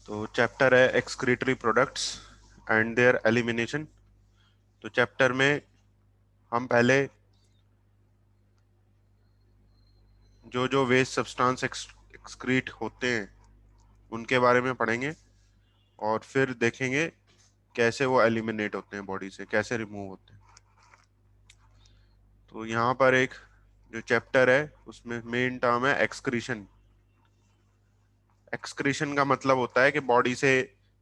तो चैप्टर है excretory products and there elimination. तो चैप्टर में हम पहले जो जो वेस्ट सब्सटेंस एक्सक्रीट होते हैं उनके बारे में पढ़ेंगे और फिर देखेंगे कैसे वो एलिमिनेट होते हैं बॉडी से, कैसे रिमूव होते हैं। तो यहाँ पर एक जो चैप्टर है उसमें मेन टर्म है एक्सक्रीशन। एक्सक्रीशन का मतलब होता है कि बॉडी से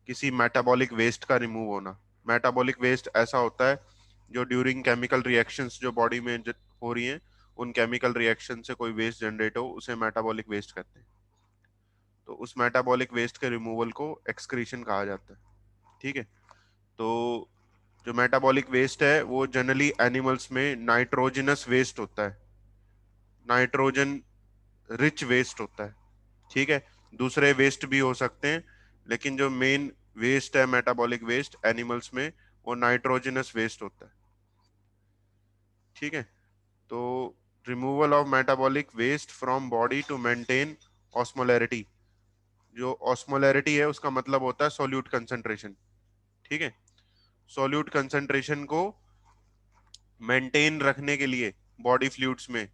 किसी मेटाबॉलिक वेस्ट का रिमूव होना। मेटाबॉलिक वेस्ट ऐसा होता है जो ड्यूरिंग केमिकल रिएक्शंस जो बॉडी में हो रही हैं, उन केमिकल रिएक्शन से कोई वेस्ट जनरेट हो उसे मेटाबॉलिक वेस्ट कहते हैं। तो उस मेटाबॉलिक वेस्ट के रिमूवल को एक्सक्रीशन कहा जाता है। ठीक है। तो जो मेटाबॉलिक वेस्ट है वो जनरली एनिमल्स में नाइट्रोजनस वेस्ट होता है, नाइट्रोजन रिच वेस्ट होता है। ठीक है। दूसरे वेस्ट भी हो सकते हैं, लेकिन जो मेन वेस्ट है मेटाबॉलिक वेस्ट एनिमल्स में, वो नाइट्रोजनस वेस्ट होता है। ठीक है। तो removal of metabolic waste from body to maintain osmolarity. जो ऑस्मोलैरिटी है उसका मतलब होता है सॉल्यूट कंसंट्रेशन। ठीक है। सॉल्यूट कंसंट्रेशन को मेंटेन रखने के लिए बॉडी फ्लूइड्स में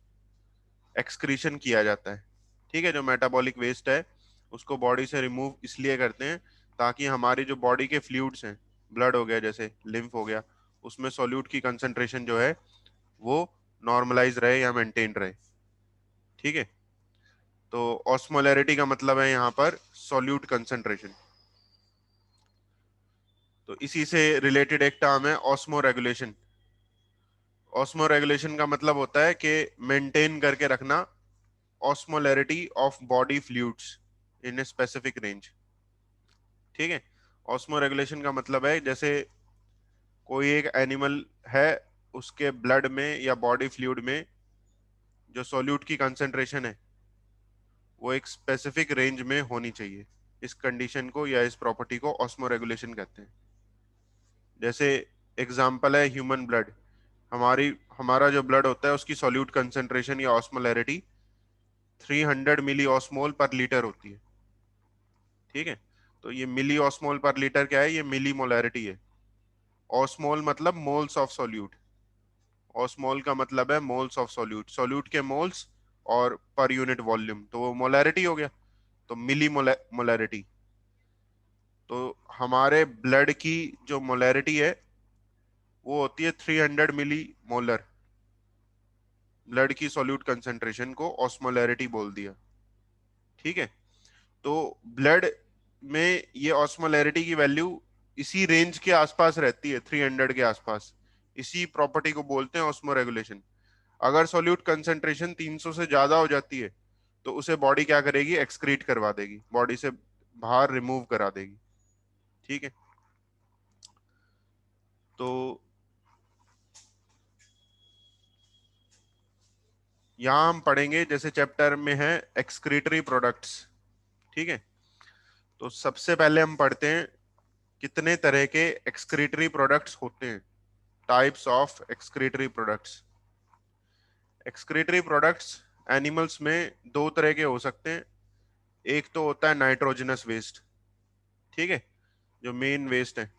एक्सक्रीशन किया जाता है। ठीक है। जो मेटाबॉलिक वेस्ट है उसको बॉडी से रिमूव इसलिए करते हैं ताकि हमारी जो बॉडी के फ्लूइड्स हैं, ब्लड हो गया जैसे लिम्फ हो गया, उसमें सॉल्यूट की कंसंट्रेशन जो है वो नॉर्मलाइज रहे या मेंटेन रहे। ठीक है। तो ऑस्मोलैरिटी का मतलब है यहाँ पर सॉल्यूट कंसंट्रेशन। तो इसी से रिलेटेड एक टर्म है ऑस्मो रेगुलेशन। ऑस्मो रेगुलेशन का मतलब होता है कि मेंटेन करके रखना osmolarity of body fluids in a specific range. ठीक है। ऑस्मो रेगुलेशन का मतलब है जैसे कोई एक एनिमल है, उसके ब्लड में या बॉडी फ्लूइड में जो सॉल्यूट की कंसंट्रेशन है वो एक स्पेसिफिक रेंज में होनी चाहिए। इस कंडीशन को या इस प्रॉपर्टी को ऑस्मो रेगुलेशन कहते हैं। जैसे एग्जांपल है ह्यूमन ब्लड। हमारी हमारा जो ब्लड होता है उसकी सॉल्यूट कंसंट्रेशन या ऑस्मोलैरिटी 300 मिली ऑस्मोल पर लीटर होती है। ठीक है। तो ये मिली ऑस्मोल पर लीटर क्या है? ये मिली मोलैरिटी है। ऑस्मोल मतलब मोल्स ऑफ सॉल्यूट। ऑस्मोल का मतलब है मोल्स ऑफ सॉल्यूट, सॉल्यूट के मोल्स और पर यूनिट वॉल्यूम, तो वो मोलैरिटी हो गया। तो मिली मोलैरिटी। तो हमारे ब्लड की जो मोलैरिटी है वो होती है 300 मिली मोलर। ब्लड की सॉल्यूट कंसंट्रेशन को ऑस्मोलैरिटी बोल दिया। ठीक है। तो ब्लड में ये ऑस्मोलैरिटी की वैल्यू इसी रेंज के आसपास रहती है, 300 के आसपास। इसी प्रॉपर्टी को बोलते हैं ऑस्मो रेगुलेशन। अगर सॉल्यूट कंसंट्रेशन 300 से ज्यादा हो जाती है तो उसे बॉडी क्या करेगी? एक्सक्रीट करवा देगी, बॉडी से बाहर रिमूव करा देगी। ठीक है। तो यहां हम पढ़ेंगे, जैसे चैप्टर में है एक्सक्रीटरी प्रोडक्ट्स। ठीक है। तो सबसे पहले हम पढ़ते हैं कितने तरह के एक्सक्रीटरी प्रोडक्ट्स होते हैं, types of excretory products. Excretory products animals में दो तरह के हो सकते हैं। एक तो होता है नाइट्रोजनस वेस्ट, ठीक है, जो मेन वेस्ट है।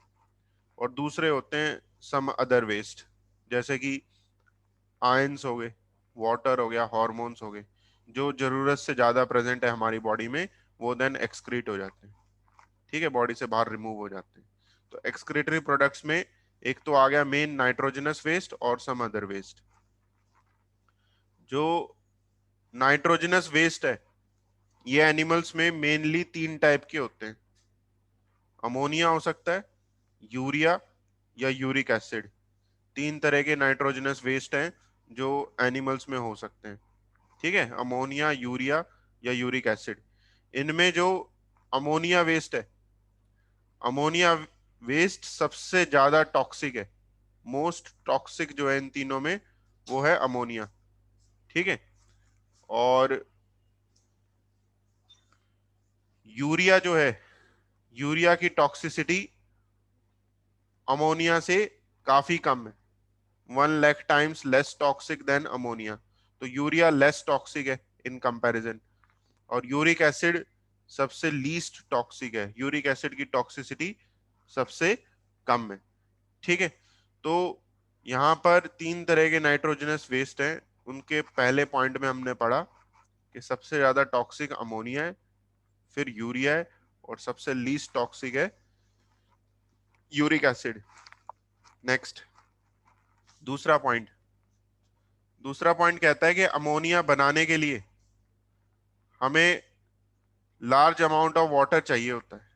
और दूसरे होते हैं सम अदर वेस्ट, जैसे कि आयंस हो गए, वाटर हो गया, हार्मोन्स हो गए, जो जरूरत से ज्यादा प्रेजेंट है हमारी बॉडी में, वो देन एक्सक्रीट हो जाते हैं। ठीक है, बॉडी से बाहर रिमूव हो जाते हैं। तो एक्सक्रीटरी प्रोडक्ट्स में एक तो आ गया मेन नाइट्रोजनस वेस्ट और सम अदर वेस्ट। जो नाइट्रोजनस वेस्ट है ये एनिमल्स में मेनली तीन टाइप के होते हैं। अमोनिया हो सकता है, यूरिया या यूरिक एसिड। तीन तरह के नाइट्रोजनस वेस्ट हैं जो एनिमल्स में हो सकते हैं। ठीक है, अमोनिया, यूरिया या यूरिक एसिड। इनमें जो अमोनिया वेस्ट है, अमोनिया वेस्ट सबसे ज्यादा टॉक्सिक है। मोस्ट टॉक्सिक जो है इन तीनों में वो है अमोनिया। ठीक है। और यूरिया जो है, यूरिया की टॉक्सिसिटी अमोनिया से काफी कम है, 1 lakh times less toxic than ammonia. तो यूरिया लेस टॉक्सिक है इन कंपैरिजन। और यूरिक एसिड सबसे लीस्ट टॉक्सिक है, यूरिक एसिड की टॉक्सिसिटी सबसे कम है। ठीक है, तो यहाँ पर तीन तरह के नाइट्रोजनस वेस्ट हैं। उनके पहले पॉइंट में हमने पढ़ा कि सबसे ज्यादा टॉक्सिक अमोनिया है, फिर यूरिया है, और सबसे लीस्ट टॉक्सिक है यूरिक एसिड। नेक्स्ट, दूसरा पॉइंट। दूसरा पॉइंट कहता है कि अमोनिया बनाने के लिए हमें लार्ज अमाउंट ऑफ वाटर चाहिए होता है।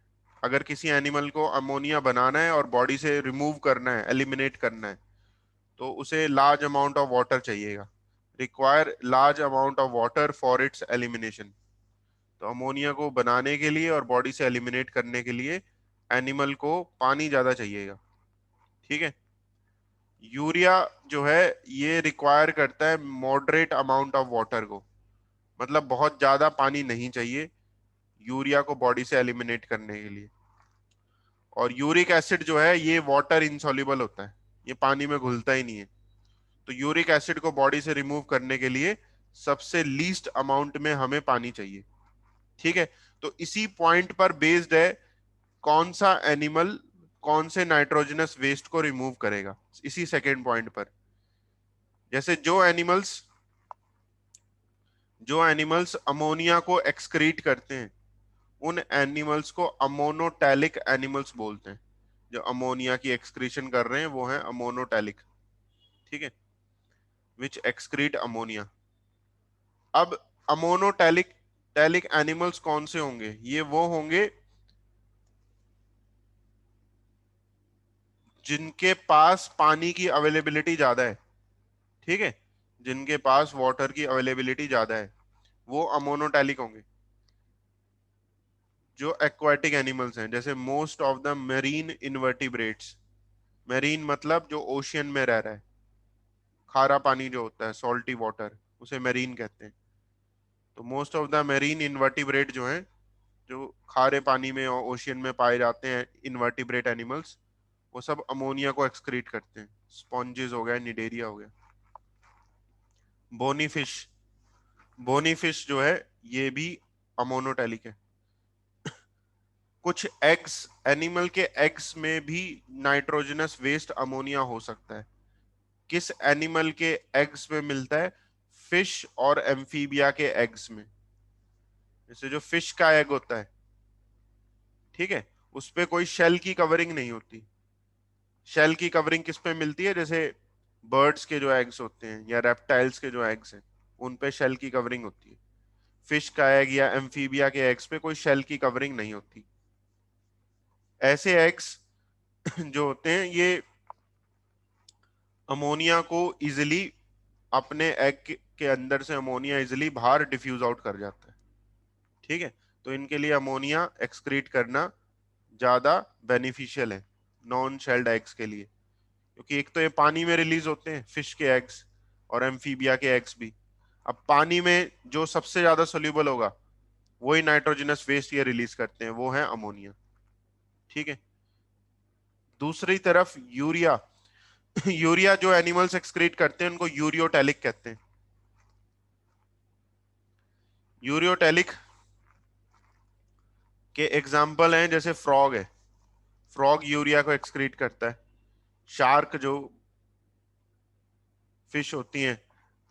अगर किसी एनिमल को अमोनिया बनाना है और बॉडी से रिमूव करना है, एलिमिनेट करना है, तो उसे लार्ज अमाउंट ऑफ वाटर चाहिएगा। Require large amount of water for its elimination. तो अमोनिया को बनाने के लिए और बॉडी से एलिमिनेट करने के लिए एनिमल को पानी ज्यादा चाहिएगा। ठीक है, यूरिया जो है ये रिक्वायर करता है मॉडरेट अमाउंट ऑफ वाटर को, मतलब बहुत ज्यादा पानी नहीं चाहिए यूरिया को बॉडी से एलिमिनेट करने के लिए। और यूरिक एसिड जो है ये वाटर इनसॉल्युबल होता है, ये पानी में घुलता ही नहीं है। तो यूरिक एसिड को बॉडी से रिमूव करने के लिए सबसे लीस्ट अमाउंट में हमें पानी चाहिए। ठीक है, तो इसी पॉइंट पर बेस्ड है कौन सा एनिमल कौन से नाइट्रोजनस वेस्ट को रिमूव करेगा, इसी सेकेंड पॉइंट पर। जैसे जो एनिमल्स अमोनिया को एक्सक्रीट करते हैं, उन एनिमल्स को अमोनोटैलिक एनिमल्स बोलते हैं। जो अमोनिया की एक्सक्रीशन कर रहे हैं वो है अमोनोटैलिक। ठीक है, विच एक्सक्रीट अमोनिया। अब अमोनोटैलिक टैलिक एनिमल्स कौन से होंगे? ये वो होंगे जिनके पास पानी की अवेलेबिलिटी ज्यादा है। ठीक है, जिनके पास वाटर की अवेलेबिलिटी ज्यादा है वो अमोनोटैलिक होंगे। जो एक्वाटिक एनिमल्स हैं, जैसे most of the marine invertebrates. Marine मतलब जो ओशियन में रह रहा है, खारा पानी जो होता है, सॉल्टी वाटर, उसे मेरीन कहते हैं। तो most of the marine invertebrate जो हैं, जो खारे पानी में और ओशियन में पाए जाते हैं इनवर्टिब्रेट एनिमल्स, वो सब अमोनिया को एक्सक्रीट करते हैं। स्पॉन्जेस हो गया, निडेरिया हो गया। बोनीफिश, बोनीफिश जो है ये भी अमोनोटैलिक है। कुछ एग्स, एनिमल के एग्स में भी नाइट्रोजनस वेस्ट अमोनिया हो सकता है। किस एनिमल के एग्स में मिलता है? फिश और एम्फीबिया के एग्स में। जैसे जो फिश का एग होता है, ठीक है, उस पे कोई शेल की कवरिंग नहीं होती। शेल की कवरिंग किस पे मिलती है? जैसे बर्ड्स के जो एग्स होते हैं या रेप्टाइल्स के जो एग्स हैं, उन पे शेल की कवरिंग होती है। फिश का एग या एम्फीबिया के एग्स पे कोई शेल की कवरिंग नहीं होती। ऐसे एग्स जो होते हैं ये अमोनिया को इजिली, अपने एग के अंदर से अमोनिया इजिली बाहर डिफ्यूज आउट कर जाता है। ठीक है, तो इनके लिए अमोनिया एक्सक्रीट करना ज्यादा बेनिफिशियल है नॉन शेल्ड एग्स के लिए। क्योंकि एक तो ये पानी में रिलीज होते हैं फिश के एग्स और एम्फीबिया के एग्स भी। अब पानी में जो सबसे ज्यादा सोल्यूबल होगा वही नाइट्रोजनस वेस्ट ये रिलीज करते हैं, वो है अमोनिया। ठीक है, दूसरी तरफ यूरिया यूरिया जो एनिमल्स एक्सक्रीट करते हैं उनको यूरियोटैलिक कहते हैं। यूरियोटैलिक के एग्जाम्पल हैं, जैसे फ्रॉग है, फ्रॉग यूरिया को एक्सक्रीट करता है। शार्क जो फिश होती हैं,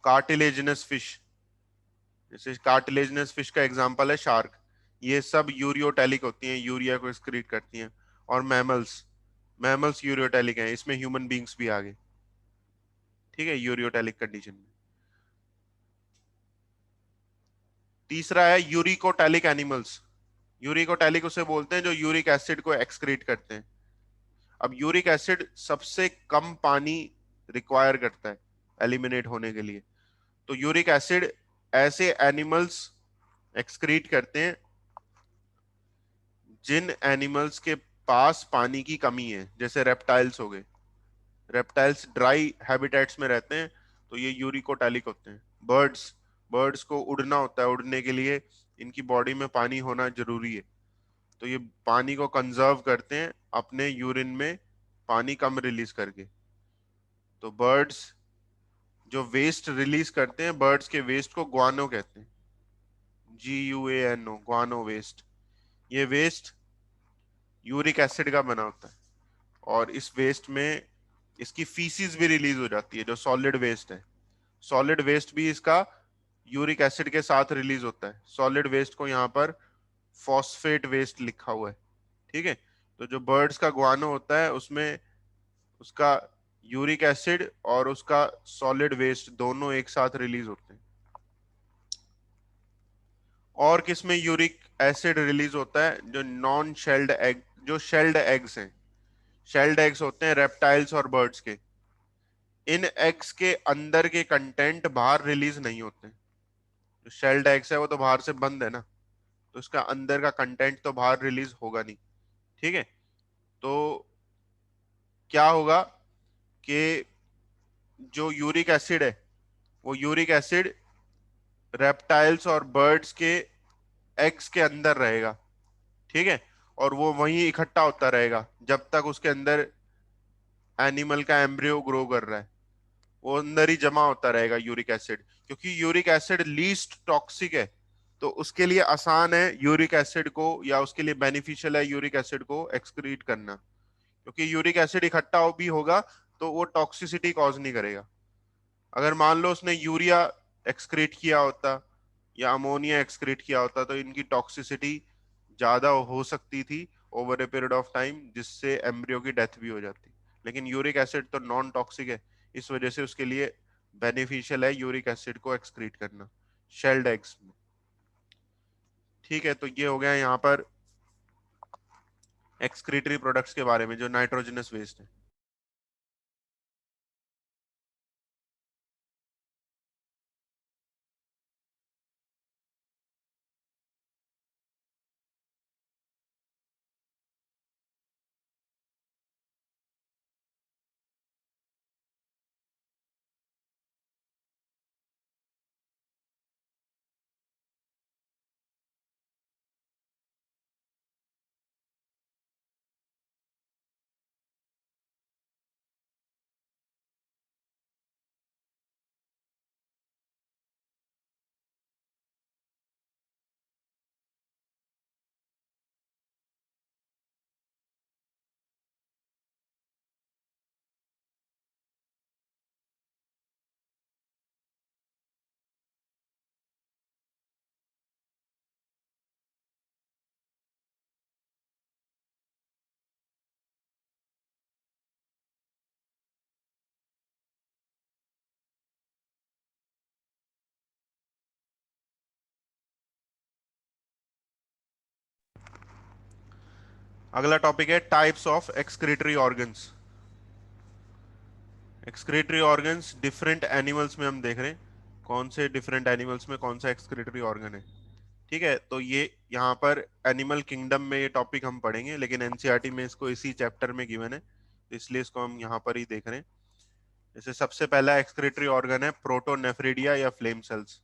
कार्टिलेजिनस फिश, जैसे कार्टिलेजिनस फिश का एग्जांपल है शार्क, ये सब यूरियोटैलिक होती हैं, यूरिया को एक्सक्रीट करती हैं। और मैमल्स, मैमल्स यूरियोटैलिक हैं, इसमें ह्यूमन बींग्स भी आ गए। ठीक है, यूरियोटैलिक कंडीशन में। तीसरा है यूरिकोटैलिक एनिमल्स। यूरिकोटैलिक उसे बोलते हैं जो यूरिक एसिड को एक्सक्रीट करते हैं। अब यूरिक एसिड सबसे कम पानी रिक्वायर करता है एलिमिनेट होने के लिए। तो यूरिक एसिड ऐसे एनिमल्स एक्सक्रीट करते हैं जिन एनिमल्स के पास पानी की कमी है, जैसे रेप्टाइल्स हो गए। रेप्टाइल्स ड्राई हैबिटेट्स में रहते हैं, तो ये यूरिकोटैलिक होते हैं। बर्ड्स, बर्ड्स को उड़ना होता है, उड़ने के लिए इनकी बॉडी में पानी होना जरूरी है, तो ये पानी को कंजर्व करते हैं अपने यूरिन में, पानी कम रिलीज करके। तो बर्ड्स जो वेस्ट रिलीज करते हैं, बर्ड्स के वेस्ट को ग्वानो कहते हैं, GUANO, ग्वानो वेस्ट। ये वेस्ट यूरिक एसिड का बना होता है, और इस वेस्ट में इसकी फीसिस भी रिलीज हो जाती है, जो सॉलिड वेस्ट है। सॉलिड वेस्ट भी इसका यूरिक एसिड के साथ रिलीज होता है। सॉलिड वेस्ट को यहाँ पर फॉस्फेट वेस्ट लिखा हुआ है, ठीक है। तो जो बर्ड्स का गुआनो होता है उसमें उसका यूरिक एसिड और उसका सॉलिड वेस्ट दोनों एक साथ रिलीज होते हैं। और किसमें यूरिक एसिड रिलीज होता है? जो नॉन शेल्ड एग, जो शेल्ड एग्स हैं। शेल्ड एग्स होते हैं रेप्टाइल्स और बर्ड्स के। इन एग्स के अंदर के कंटेंट बाहर रिलीज नहीं होते। जो शेल्ड एग्स है वो तो बाहर से बंद है ना, तो उसका अंदर का कंटेंट तो बाहर रिलीज होगा नहीं, ठीक है। तो क्या होगा कि जो यूरिक एसिड है वो यूरिक एसिड रेप्टाइल्स और बर्ड्स के एग्स के अंदर रहेगा, ठीक है। और वो वहीं इकट्ठा होता रहेगा जब तक उसके अंदर एनिमल का एम्ब्रियो ग्रो कर रहा है, वो अंदर ही जमा होता रहेगा यूरिक एसिड। क्योंकि यूरिक एसिड लीस्ट टॉक्सिक है, तो उसके लिए आसान है यूरिक एसिड को, या उसके लिए बेनिफिशियल है यूरिक एसिड को एक्सक्रीट करना। क्योंकि यूरिक एसिड इकट्ठा भी होगा तो वो टॉक्सिसिटी कॉज नहीं करेगा। अगर मान लो उसने यूरिया एक्सक्रीट किया होता या अमोनिया एक्सक्रीट किया होता तो इनकी टॉक्सिसिटी ज्यादा हो सकती थी over a period of time, जिससे एम्ब्रियो की डेथ भी हो जाती। लेकिन यूरिक एसिड तो नॉन टॉक्सिक है, इस वजह से उसके लिए बेनिफिशियल है यूरिक एसिड को एक्सक्रीट करना शेल्ड एग्स में, ठीक है। तो ये हो गया यहाँ पर एक्सक्रीटरी प्रोडक्ट्स के बारे में, जो नाइट्रोजनस वेस्ट है। अगला टॉपिक है types of excretory organs. Excretory organs different animals में हम देख रहे हैं कौन से डिफरेंट एनिमल्स में कौन सा एक्सक्रीटरी ऑर्गन है, ठीक है। तो ये यहाँ पर एनिमल किंगडम में ये टॉपिक हम पढ़ेंगे, लेकिन एनसीईआरटी में इसको इसी चैप्टर में गिवन है, तो इसलिए इसको हम यहाँ पर ही देख रहे हैं। जैसे सबसे पहला एक्सक्रीटरी ऑर्गन है प्रोटोनेफ्रिडिया या फ्लेम सेल्स,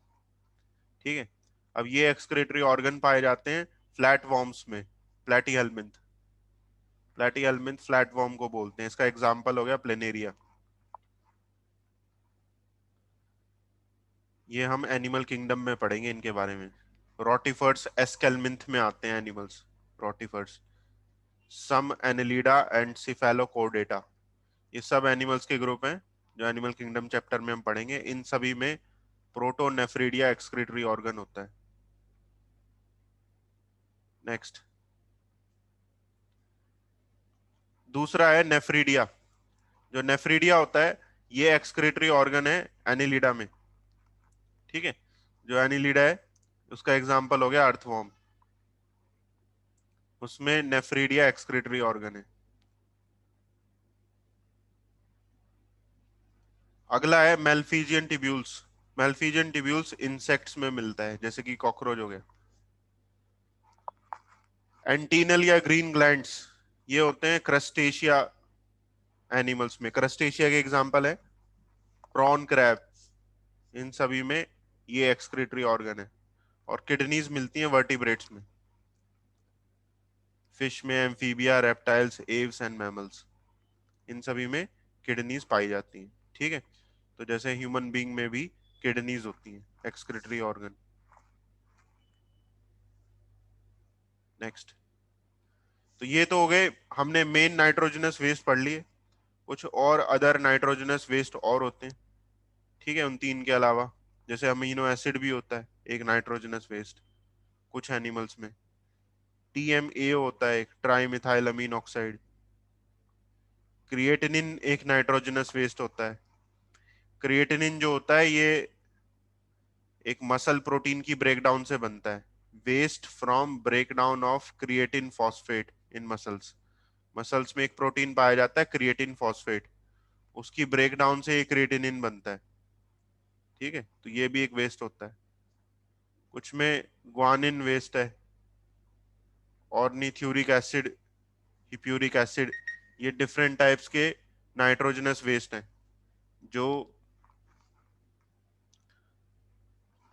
ठीक है। अब ये एक्सक्रीटरी ऑर्गन पाए जाते हैं फ्लैट वॉर्म्स में। प्लेटी हेलमिंथ फ्लैट वॉर्म को बोलते हैं। इसका एग्जाम्पल हो गया प्लेनेरिया। ये हम एनिमल किंगडम में पढ़ेंगे इनके बारे में। रोटिफर्स एस्केलमिंथ में आते हैं animals, rotifers. Some annelida and cephalochordata, ये सब एनिमल्स के ग्रुप हैं जो एनिमल किंगडम चैप्टर में हम पढ़ेंगे। इन सभी में प्रोटोनेफ्रिडिया एक्सक्रीटरी ऑर्गन होता है। नेक्स्ट, दूसरा है नेफ्रीडिया। जो नेफ्रीडिया होता है ये एक्सक्रीटरी ऑर्गन है एनिलिडा में, ठीक है। जो एनिलिडा है उसका एग्जाम्पल हो गया अर्थवॉर्म, उसमें नेफ्रीडिया एक्सक्रीटरी ऑर्गन है। अगला है मेल्फिजियन टिब्यूल्स। मेल्फिजियन टिब्यूल्स इंसेक्ट्स में मिलता है, जैसे कि कॉकरोच हो गया। एंटीनल या ग्रीन ग्लैंड्स, ये होते हैं क्रस्टेशिया एनिमल्स में। क्रस्टेशिया के एग्जांपल है प्रॉन क्रैब, इन सभी में ये एक्सक्रीटरी ऑर्गन है। और किडनीज मिलती हैं वर्टिब्रेट्स में। फिश में amphibia, reptiles, aves and mammals, इन सभी में किडनीज पाई जाती हैं, ठीक है। तो जैसे ह्यूमन बीइंग में भी किडनीज होती हैं एक्सक्रीटरी ऑर्गन। नेक्स्ट, तो ये तो हो गए, हमने मेन नाइट्रोजनस वेस्ट पढ़ लिए। कुछ और अदर नाइट्रोजनस वेस्ट और होते हैं, ठीक है, उन तीन के अलावा। जैसे अमीनो एसिड भी होता है एक नाइट्रोजनस वेस्ट कुछ एनिमल्स में। टीएमए होता है एक, ट्राई मिथाइल अमीन ऑक्साइड। क्रिएटिनिन एक नाइट्रोजनस वेस्ट होता है। क्रिएटिनिन जो होता है ये एक मसल प्रोटीन की ब्रेकडाउन से बनता है। Waste from breakdown of creatine phosphate in muscles. Muscles में एक प्रोटीन पाया जाता है क्रिएटिन फॉस्फेट, उसकी ब्रेकडाउन से ये क्रिएटिनिन बनता है। ठीक है, तो ये भी एक वेस्ट होता है। कुछ में ग्वानिन वेस्ट है, ऑर्निथ्यूरिक एसिड, हिप्यूरिक एसिड। ये डिफरेंट टाइप्स के नाइट्रोजनस वेस्ट हैं जो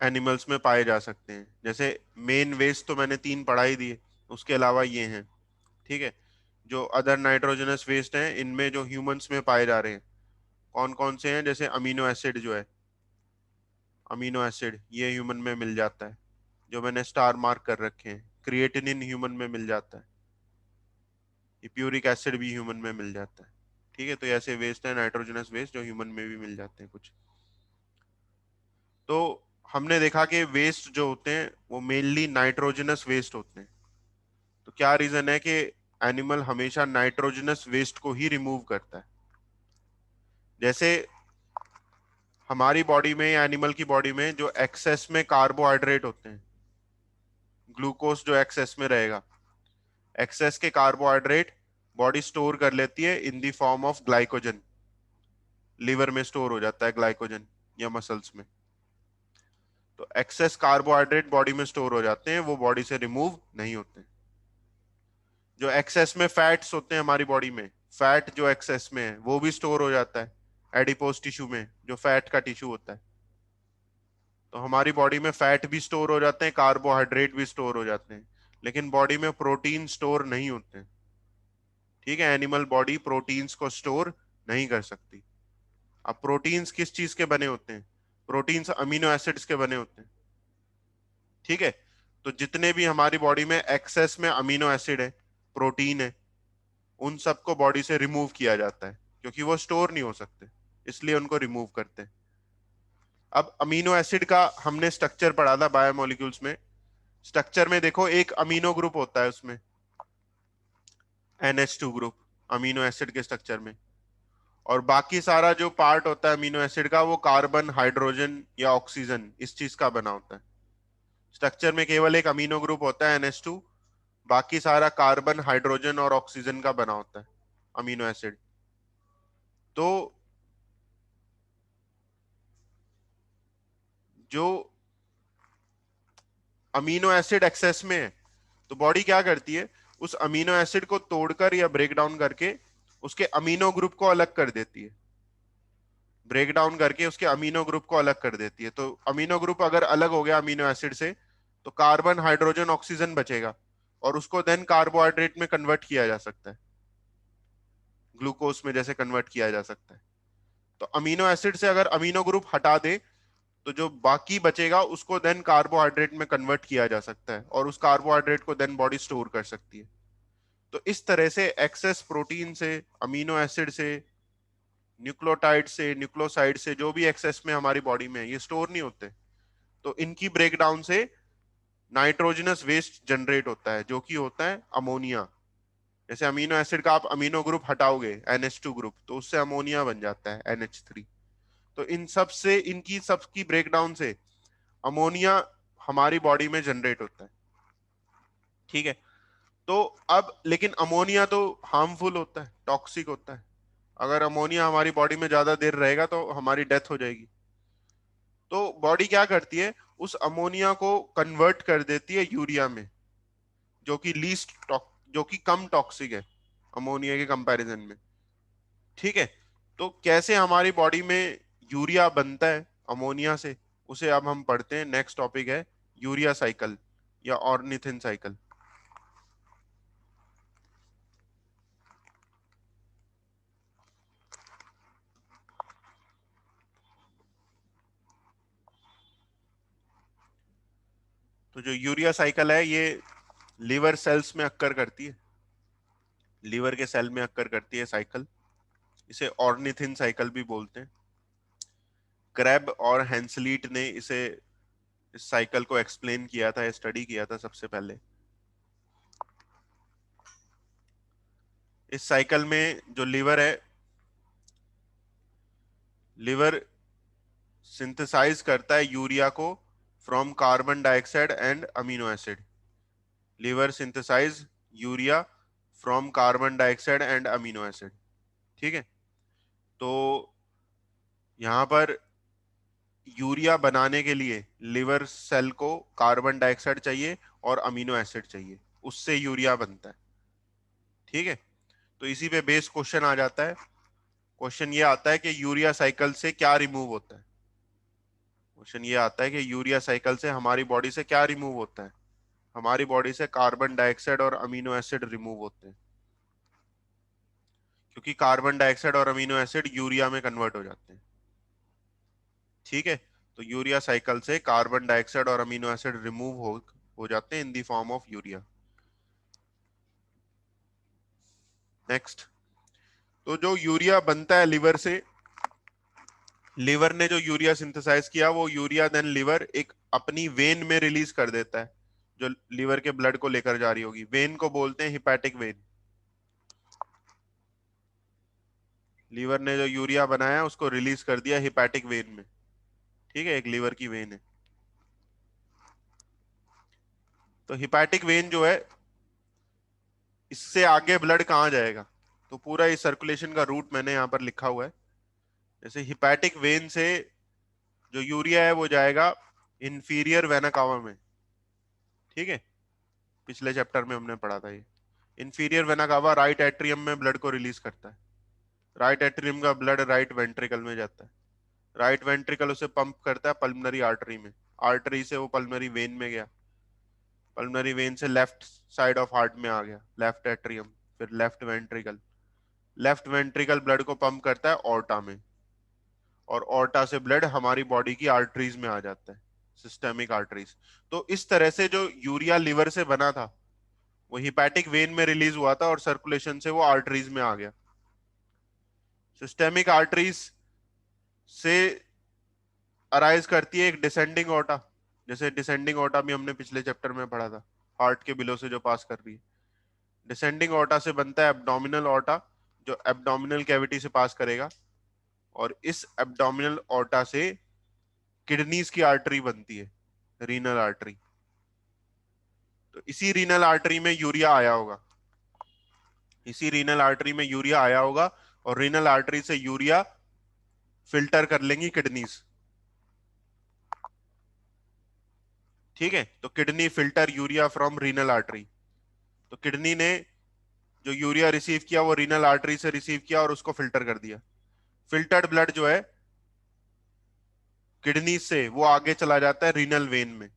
एनिमल्स में पाए जा सकते हैं। जैसे मेन वेस्ट तो मैंने तीन पढ़ा ही दिए, उसके अलावा ये हैं। ठीक है, जो अदर नाइट्रोजनस वेस्ट हैं इनमें जो ह्यूमंस में पाए जा रहे हैं कौन कौन से हैं, जैसे अमीनो एसिड जो है, अमीनो एसिड ये ह्यूमन में मिल जाता है, जो मैंने स्टार मार्क कर रखे हैं। क्रिएटिनिन ह्यूमन में मिल जाता है। प्यूरिक एसिड भी ह्यूमन में मिल जाता है। ठीक है, तो ऐसे वेस्ट है नाइट्रोजनस वेस्ट जो ह्यूमन में भी मिल जाते हैं कुछ। तो हमने देखा कि वेस्ट जो होते हैं वो मेनली नाइट्रोजनस वेस्ट होते हैं। तो क्या रीजन है कि एनिमल हमेशा नाइट्रोजनस वेस्ट को ही रिमूव करता है? जैसे हमारी बॉडी में या एनिमल की बॉडी में जो एक्सेस में कार्बोहाइड्रेट होते हैं, ग्लूकोज जो एक्सेस में रहेगा, एक्सेस के कार्बोहाइड्रेट बॉडी स्टोर कर लेती है in the form of glycogen. Liver में स्टोर हो जाता है ग्लाइकोजन या मसल्स में। तो एक्सेस कार्बोहाइड्रेट बॉडी में स्टोर हो जाते हैं, वो बॉडी से रिमूव नहीं होते। जो एक्सेस में फैट्स होते हैं हमारी बॉडी में, फैट जो एक्सेस में है वो भी स्टोर हो जाता है एडिपोज टिश्यू में, जो फैट का टिश्यू होता है। तो हमारी बॉडी में फैट भी स्टोर हो जाते हैं, कार्बोहाइड्रेट भी स्टोर हो जाते हैं, लेकिन बॉडी में प्रोटीन स्टोर नहीं होते हैं। ठीक है, एनिमल बॉडी प्रोटीन्स को स्टोर नहीं कर सकती। अब प्रोटीन्स किस चीज के बने होते हैं? प्रोटीन्स अमीनो एसिड्स के बने होते हैं। ठीक है, तो जितने भी हमारी बॉडी में एक्सेस में अमीनो एसिड है, प्रोटीन है, उन सबको बॉडी से रिमूव किया जाता है क्योंकि वो स्टोर नहीं हो सकते, इसलिए उनको रिमूव करते हैं। अब अमीनो एसिड का हमने स्ट्रक्चर पढ़ा था बायोमोलिक्यूल्स में। स्ट्रक्चर में देखो एक अमीनो ग्रुप होता है उसमें, NH2 ग्रुप अमीनो एसिड के स्ट्रक्चर में, और बाकी सारा जो पार्ट होता है अमीनो एसिड का वो कार्बन, हाइड्रोजन या ऑक्सीजन इस चीज का बना होता है। स्ट्रक्चर में केवल एक अमीनो ग्रुप होता है NH2, बाकी सारा कार्बन, हाइड्रोजन और ऑक्सीजन का बना होता है अमीनो एसिड। तो जो अमीनो एसिड एक्सेस में है, तो बॉडी क्या करती है, उस अमीनो एसिड को तोड़कर या ब्रेक डाउन करके उसके अमीनो ग्रुप को अलग कर देती है। ब्रेक डाउन करके उसके अमीनो ग्रुप को अलग कर देती है। तो अमीनो ग्रुप अगर अलग हो गया अमीनो एसिड से, तो कार्बन, हाइड्रोजन, ऑक्सीजन बचेगा, और उसको देन कार्बोहाइड्रेट में कन्वर्ट किया जा सकता है, ग्लूकोज में जैसे कन्वर्ट किया जा सकता है। तो अमीनो एसिड से अगर अमीनो ग्रुप हटा दे, तो जो बाकी बचेगा उसको देन कार्बोहाइड्रेट में कन्वर्ट किया जा सकता है, और उस कार्बोहाइड्रेट को देन बॉडी स्टोर कर सकती है। तो इस तरह से एक्सेस प्रोटीन से, अमीनो एसिड से, न्यूक्लियोटाइड से, न्यूक्लियोसाइड से, जो भी एक्सेस में हमारी बॉडी में है, ये स्टोर नहीं होते। तो इनकी ब्रेकडाउन से नाइट्रोजनस वेस्ट जनरेट होता है, जो कि होता है अमोनिया। जैसे अमीनो एसिड का आप अमीनो ग्रुप हटाओगे NH2 ग्रुप, तो उससे अमोनिया बन जाता है NH3। तो इन सब से, इनकी सबकी ब्रेकडाउन से अमोनिया हमारी बॉडी में जनरेट होता है। ठीक है, तो अब लेकिन अमोनिया तो हार्मफुल होता है, टॉक्सिक होता है। अगर अमोनिया हमारी बॉडी में ज्यादा देर रहेगा तो हमारी डेथ हो जाएगी। तो बॉडी क्या करती है, उस अमोनिया को कन्वर्ट कर देती है यूरिया में, जो कि जो कि कम टॉक्सिक है अमोनिया के कंपैरिजन में। ठीक है, तो कैसे हमारी बॉडी में यूरिया बनता है अमोनिया से, उसे अब हम पढ़ते हैं। नेक्स्ट टॉपिक है यूरिया साइकिल या ऑर्निथिन साइकिल। तो जो यूरिया साइकिल है ये लिवर सेल्स में अक्कर करती है। लीवर के सेल में अक्कर करती है साइकिल, इसे ऑर्निथिन साइकिल भी बोलते हैं। क्रैब और हेंसलीट ने इस साइकिल को एक्सप्लेन किया था, स्टडी किया था सबसे पहले। इस साइकिल में जो लीवर है, लिवर सिंथेसाइज करता है यूरिया को from carbon dioxide and amino acid. Liver synthesise urea from carbon dioxide and amino acid. ठीक है, तो यहां पर यूरिया बनाने के लिए लिवर सेल को कार्बन डाइऑक्साइड चाहिए और अमीनो एसिड चाहिए, उससे यूरिया बनता है। ठीक है, तो इसी पे बेस क्वेश्चन आ जाता है। क्वेश्चन ये आता है कि यूरिया साइकिल से क्या रिमूव होता है। क्वेश्चन ये आता है कि यूरिया साइकिल से हमारी बॉडी से क्या रिमूव होता है। हमारी बॉडी से कार्बन डाइऑक्साइड और अमीनो एसिड रिमूव होते हैं, क्योंकि कार्बन डाइऑक्साइड और अमीनो एसिड यूरिया में कन्वर्ट हो जाते हैं। ठीक है, तो यूरिया साइकिल से कार्बन डाइऑक्साइड और अमीनो एसिड रिमूव हो जाते हैं in the form of urea. Next, तो जो यूरिया बनता है लिवर से, लिवर ने जो यूरिया सिंथेसाइज किया वो यूरिया देन लिवर एक अपनी वेन में रिलीज कर देता है, जो लिवर के ब्लड को लेकर जा रही होगी। वेन को बोलते हैं हिपैटिक वेन। लीवर ने जो यूरिया बनाया उसको रिलीज कर दिया हिपैटिक वेन में। ठीक है, एक लीवर की वेन है। तो हिपैटिक वेन जो है, इससे आगे ब्लड कहाँ जाएगा, तो पूरा इस सर्कुलेशन का रूट मैंने यहाँ पर लिखा हुआ है। जैसे हिपैटिक वेन से जो यूरिया है वो जाएगा इंफीरियर वेना कावा में। ठीक है, पिछले चैप्टर में हमने पढ़ा था ये। Inferior vena cava right atrium में ब्लड को रिलीज करता है। राइट एट्रियम का ब्लड राइट वेंट्रिकल में जाता है। राइट वेंट्रिकल उसे पंप करता है पल्मनरी आर्टरी में। आर्टरी से वो पल्मनरी वेन में गया। पल्मनरी वेन से लेफ्ट साइड ऑफ हार्ट में आ गया, लेफ्ट एट्रियम, फिर left ventricle. Left ventricle blood को पंप करता है ऑर्टा में, और ऑर्टा से ब्लड हमारी बॉडी की आर्टरीज में आ जाता है, सिस्टेमिक आर्टरीज। तो इस तरह से जो यूरिया लिवर से बना था वो हिपैटिक वेन में रिलीज हुआ था और सर्कुलेशन से वो आर्टरीज में आ गया। सिस्टेमिक आर्टरीज से अराइज करती है एक डिसेंडिंग ऑर्टा। जैसे डिसेंडिंग ऑर्टा भी हमने पिछले चैप्टर में पढ़ा था, हार्ट के बिलो से जो पास कर रही है। डिसेंडिंग ऑर्टा से बनता है एब्डोमिनल ऑर्टा, जो एब्डोमिनल कैविटी से पास करेगा, और इस एब्डोमिनल ऑर्टा से किडनीज की आर्टरी बनती है, रीनल आर्टरी। तो इसी रीनल आर्टरी में यूरिया आया होगा, इसी रीनल आर्टरी में यूरिया आया होगा, और रीनल आर्टरी से यूरिया फिल्टर कर लेंगी किडनीज। ठीक है, तो kidney filter urea from renal artery. तो किडनी ने जो यूरिया रिसीव किया वो रीनल आर्टरी से रिसीव किया और उसको फिल्टर कर दिया। फिल्टर्ड ब्लड जो है किडनी से वो आगे चला जाता है रीनल वेन में।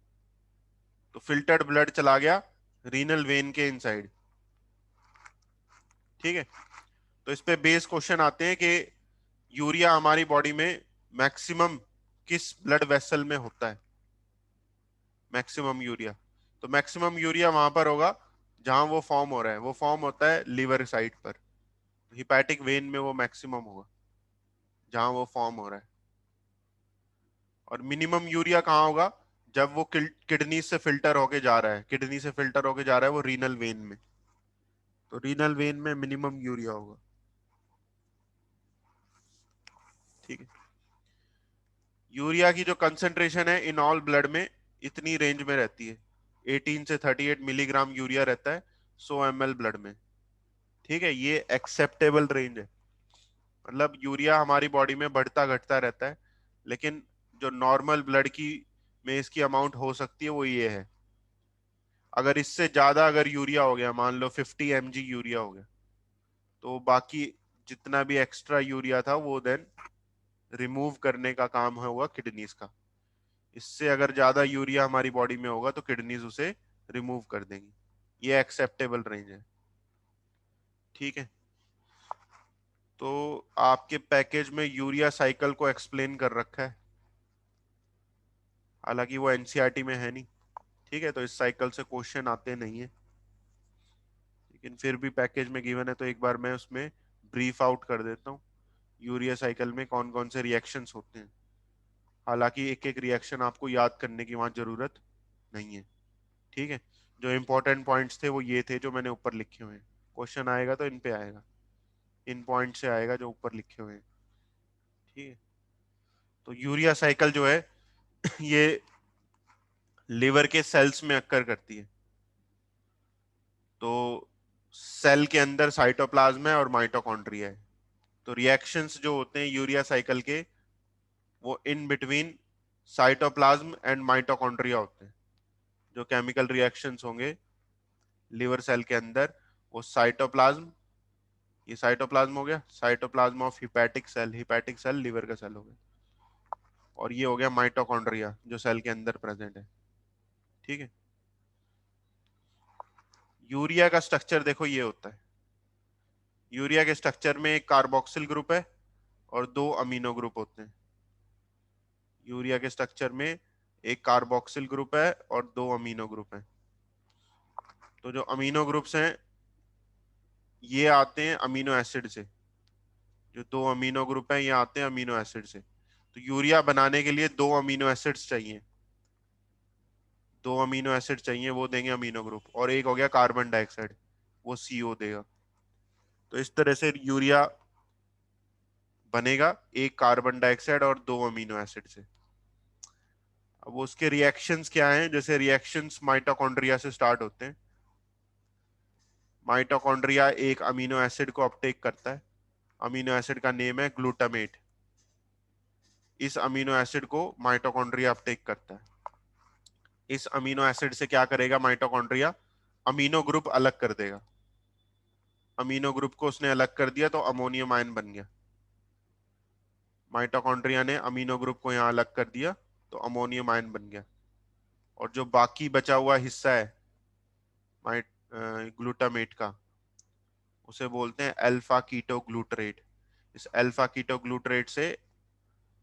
तो फिल्टर्ड ब्लड चला गया रीनल वेन के इनसाइड। ठीक है, तो इस पे बेस क्वेश्चन आते हैं कि यूरिया हमारी बॉडी में मैक्सिमम किस ब्लड वेसल में होता है। मैक्सिमम यूरिया, तो मैक्सिमम यूरिया वहां पर होगा जहां वो फॉर्म हो रहा है। वो फॉर्म होता है लिवर साइड पर, हिपैटिक वेन में वो मैक्सिमम होगा जहां वो फॉर्म हो रहा है। और मिनिमम यूरिया कहाँ होगा, जब वो किडनी से फिल्टर होके जा रहा है, किडनी से फिल्टर होके जा रहा है वो रीनल वेन में। तो रीनल वेन में मिनिमम यूरिया होगा। ठीक है, यूरिया की जो कंसेंट्रेशन है इन ऑल ब्लड में इतनी रेंज में रहती है, 18 से 38 मिलीग्राम यूरिया रहता है 100 ml ब्लड में। ठीक है, ये एक्सेप्टेबल रेंज है। मतलब यूरिया हमारी बॉडी में बढ़ता घटता रहता है, लेकिन जो नॉर्मल ब्लड की में इसकी अमाउंट हो सकती है वो ये है। अगर इससे ज्यादा अगर यूरिया हो गया, मान लो 50 mg यूरिया हो गया, तो बाकी जितना भी एक्स्ट्रा यूरिया था वो देन रिमूव करने का काम होगा किडनीज का। इससे अगर ज्यादा यूरिया हमारी बॉडी में होगा तो किडनीज उसे रिमूव कर देंगी। ये एक्सेप्टेबल रेंज है। ठीक है, तो आपके पैकेज में यूरिया साइकिल को एक्सप्लेन कर रखा है, हालांकि वो एनसीईआरटी में है नहीं। ठीक है, तो इस साइकिल से क्वेश्चन आते नहीं है। लेकिन फिर भी पैकेज में गिवन है तो एक बार मैं उसमें ब्रीफ आउट कर देता हूँ यूरिया साइकिल में कौन कौन से रिएक्शंस होते हैं। हालांकि एक एक रिएक्शन आपको याद करने की वहां जरूरत नहीं है, ठीक है। जो इंपॉर्टेंट पॉइंट्स थे वो ये थे जो मैंने ऊपर लिखे हुए हैं। क्वेश्चन आएगा तो इन पे आएगा, इन पॉइंट से आएगा जो ऊपर लिखे हुए हैं, ठीक है। तो यूरिया साइकिल जो है ये लिवर के सेल्स में अक्कर करती है। तो सेल के अंदर साइटोप्लाज्म है और माइटोकॉन्ड्रिया है। तो रिएक्शंस जो होते हैं यूरिया साइकिल के वो in between cytoplasm and mitochondria होते हैं। जो केमिकल रिएक्शंस होंगे लिवर सेल के अंदर वो साइटोप्लाज्म, ये साइटोप्लाज्म हो गया, cytoplasm of hepatic cell liver का सेल हो गया, और ये हो गया माइटोकॉन्ड्रिया जो सेल के अंदर प्रेजेंट है, ठीक है। यूरिया का स्ट्रक्चर देखो ये होता है। यूरिया के स्ट्रक्चर में एक कार्बोक्सिल ग्रुप है और दो अमीनो ग्रुप होते हैं। यूरिया के स्ट्रक्चर में एक कार्बोक्सिल ग्रुप है और दो अमीनो ग्रुप है। तो जो अमीनो ग्रुप्स हैं ये आते हैं अमीनो एसिड से। जो दो अमीनो ग्रुप है ये आते हैं अमीनो एसिड से। तो यूरिया बनाने के लिए दो अमीनो एसिड्स चाहिए, दो अमीनो एसिड चाहिए, वो देंगे अमीनो ग्रुप, और एक हो गया कार्बन डाइऑक्साइड, वो CO देगा। तो इस तरह से यूरिया बनेगा एक कार्बन डाइऑक्साइड और दो अमीनो एसिड से। अब उसके रिएक्शंस क्या हैं, जैसे रिएक्शंस माइटोकॉन्ड्रिया से स्टार्ट होते हैं। माइटोकॉन्ड्रिया एक अमीनो एसिड को अपटेक करता है, अमीनो एसिड का नेम है ग्लूटामेट। इस अमीनो एसिड को माइटोकॉन्ड्रिया अपटेक करता है। इस अमीनो एसिड से क्या करेगा माइटोकॉन्ड्रिया, अमीनो ग्रुप अलग कर देगा। अमीनो ग्रुप को उसने अलग कर दिया तो अमोनियम आयन बन गया। माइटोकॉन्ड्रिया ने अमीनो ग्रुप को यहाँ अलग कर दिया तो अमोनियम आयन बन गया। और जो बाकी बचा हुआ हिस्सा है माइट ग्लूटामेट का, उसे बोलते हैं अल्फा कीटो ग्लूटरेट। इस अल्फा कीटो ग्लूटरेट से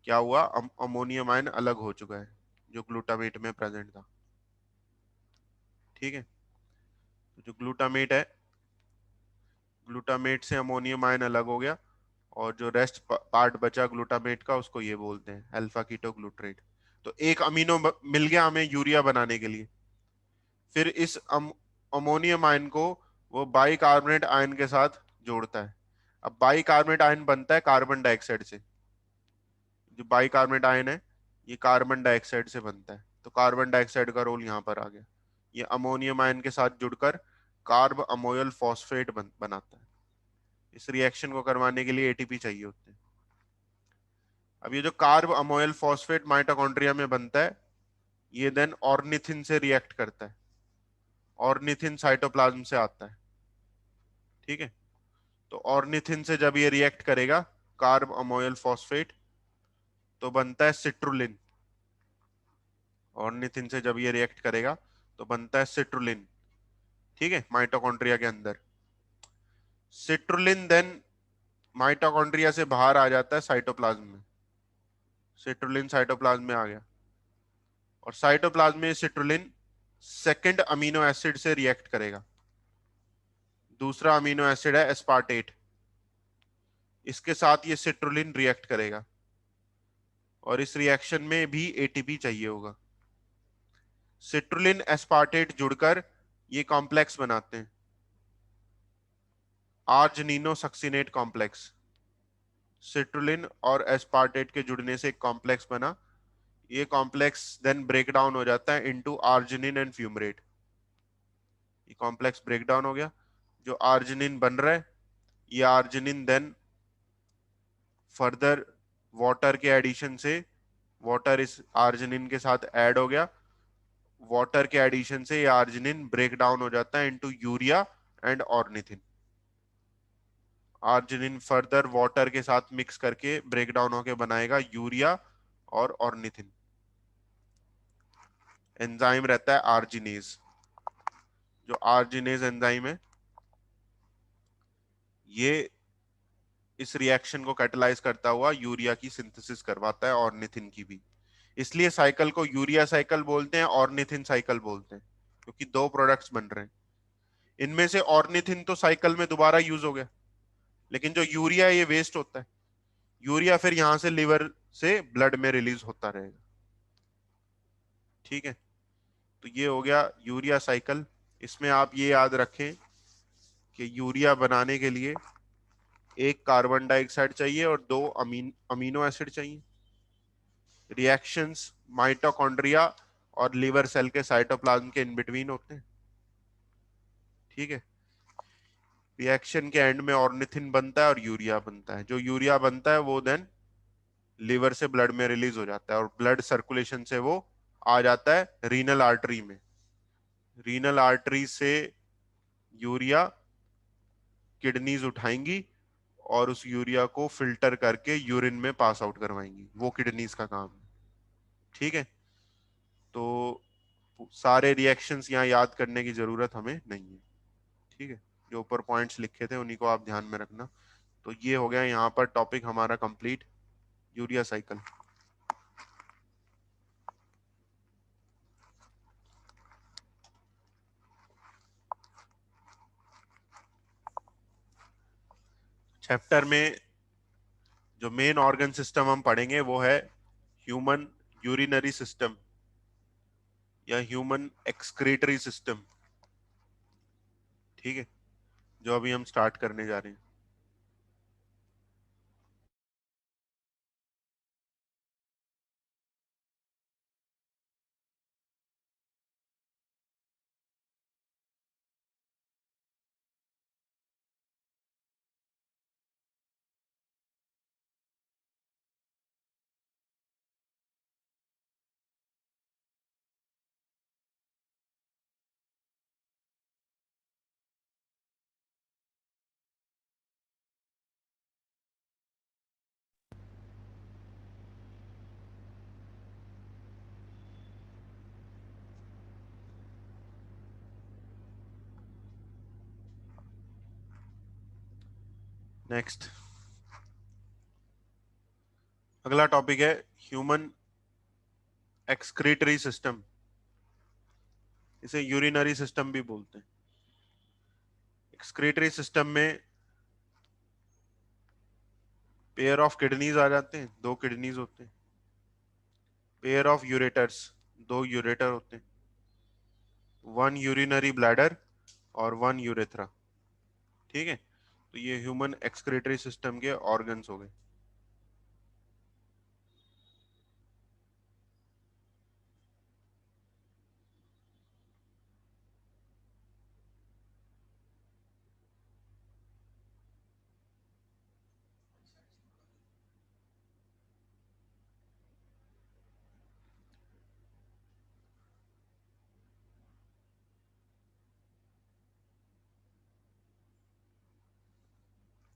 क्या हुआ, अमोनियम आयन अलग हो चुका है जो ग्लूटामेट में प्रेजेंट था, ठीक है। तो जो ग्लूटामेट है, ग्लूटामेट से अमोनियम आयन अलग हो गया, और जो रेस्ट पार्ट बचा ग्लूटामेट का उसको ये बोलते हैं अल्फा कीटो ग्लूटरेट। तो एक अमीनो मिल गया हमें यूरिया बनाने के लिए। फिर इस अमोनियम आयन को वो बाइकार्बोनेट आयन के साथ जोड़ता है। अब बाइकार्बोनेट आयन बनता है कार्बन डाइऑक्साइड से। जो बाइकार्बोनेट आयन है ये कार्बन डाइऑक्साइड से बनता है, तो कार्बन डाइऑक्साइड का रोल यहाँ पर आ गया। ये अमोनियम आयन के साथ जुड़कर कार्ब अमोयल फॉस्फेट बनाता है। इस रिएक्शन को करवाने के लिए ATP चाहिए होते हैं। अब ये जो कार्ब अमोयल फॉस्फेट माइटोकॉन्ड्रिया में बनता है, ये देन ऑर्निथिन से रिएक्ट करता है। ऑर्निथिन साइटोप्लाज्म से आता है, ठीक है। तो ऑर्निथिन से जब ये रिएक्ट करेगा कार्ब अमोयल फॉस्फेट तो बनता है सिट्रुलिन। ऑर्निथिन से जब ये रिएक्ट करेगा तो बनता है सिट्रुलिन, ठीक है, माइटोकॉन्ड्रिया के अंदर। सिट्रुलिन देन माइटोकॉन्ड्रिया से बाहर आ जाता है साइटोप्लाज्म में। सिट्रुलिन साइटोप्लाज्म में आ गया, और साइटोप्लाज्म में सिट्रुलिन सेकंड अमीनो एसिड से रिएक्ट करेगा। दूसरा अमीनो एसिड है एस्पार्टेट, इसके साथ ये सिट्रुलिन रिएक्ट करेगा, और इस रिएक्शन में भी ATP चाहिए होगा। सिट्रुलिन एस्पार्टेट जुड़कर ये कॉम्प्लेक्स बनाते हैं, आर्जिनिनो सक्सिनेट कॉम्प्लेक्स। सिट्रुलिन और एस्पार्टेट के जुड़ने से एक कॉम्प्लेक्स बना। ये कॉम्प्लेक्स देन ब्रेक डाउन हो जाता है इनटू आर्जिनिन एंड फ्यूमरेट। ये कॉम्प्लेक्स ब्रेक डाउन हो गया। जो आर्जिनिन बन रहा है ये आर्जिनिन देन फर्दर वाटर के एडिशन से, वाटर इस आर्जिनिन के साथ ऐड हो गया, वाटर के एडिशन से ये आर्जिनिन ब्रेक डाउन हो जाता है into urea and ornithine. Arginine further water के साथ मिक्स करके ब्रेक डाउन होके बनाएगा यूरिया और ऑर्निथिन। एंजाइम रहता है आर्जिनेज। जो आर्जिनेज एंजाइम है ये इस रिएक्शन को कैटलाइज करता हुआ यूरिया की सिंथेसिस करवाता है, ऑर्निथिन की भी। इसलिए साइकिल को यूरिया साइकिल बोलते हैं, ऑर्निथिन साइकिल बोलते हैं, क्योंकि दो प्रोडक्ट्स बन रहे हैं। इनमें से ऑर्निथिन तो साइकिल में दोबारा यूज हो गया, लेकिन जो यूरिया है ये वेस्ट होता है। यूरिया फिर यहां से लिवर से ब्लड में रिलीज होता रहेगा। ठीक है, तो ये हो गया यूरिया साइकिल। इसमें आप ये याद रखें कि यूरिया बनाने के लिए एक कार्बन डाइऑक्साइड चाहिए और दो अमीनो एसिड चाहिए। रिएक्शंस माइटोकॉन्ड्रिया और लिवर सेल के साइटोप्लाज्म के इन बिटवीन होते हैं। ठीक है, रिएक्शन के एंड में ऑर्निथिन बनता है और यूरिया बनता है। जो यूरिया बनता है वो देन लिवर से ब्लड में रिलीज हो जाता है और ब्लड सर्कुलेशन से वो आ जाता है रीनल आर्टरी में। रीनल आर्टरी से यूरिया किडनीज उठाएंगी और उस यूरिया को फिल्टर करके यूरिन में पास आउट करवाएंगी। वो किडनीज का काम है। ठीक है, तो सारे रिएक्शंस यहाँ याद करने की जरूरत हमें नहीं है। ठीक है, जो ऊपर पॉइंट्स लिखे थे उन्हीं को आप ध्यान में रखना। तो ये हो गया यहाँ पर टॉपिक हमारा कंप्लीट, यूरिया साइकिल। चैप्टर में जो मेन ऑर्गन सिस्टम हम पढ़ेंगे वो है ह्यूमन यूरिनरी सिस्टम या ह्यूमन एक्सक्रीटरी सिस्टम। ठीक है, जो अभी हम स्टार्ट करने जा रहे हैं। नेक्स्ट अगला टॉपिक है ह्यूमन एक्सक्रीटरी सिस्टम। इसे यूरिनरी सिस्टम भी बोलते हैं। एक्सक्रीटरी सिस्टम में पेयर ऑफ किडनीज आ जाते हैं, दो किडनीज होते हैं। पेयर ऑफ यूरेटर्स, दो यूरेटर होते हैं। वन यूरिनरी ब्लैडर और वन यूरेथ्रा। ठीक है, तो ये ह्यूमन एक्सक्रीटरी सिस्टम के ऑर्गन्स हो गए।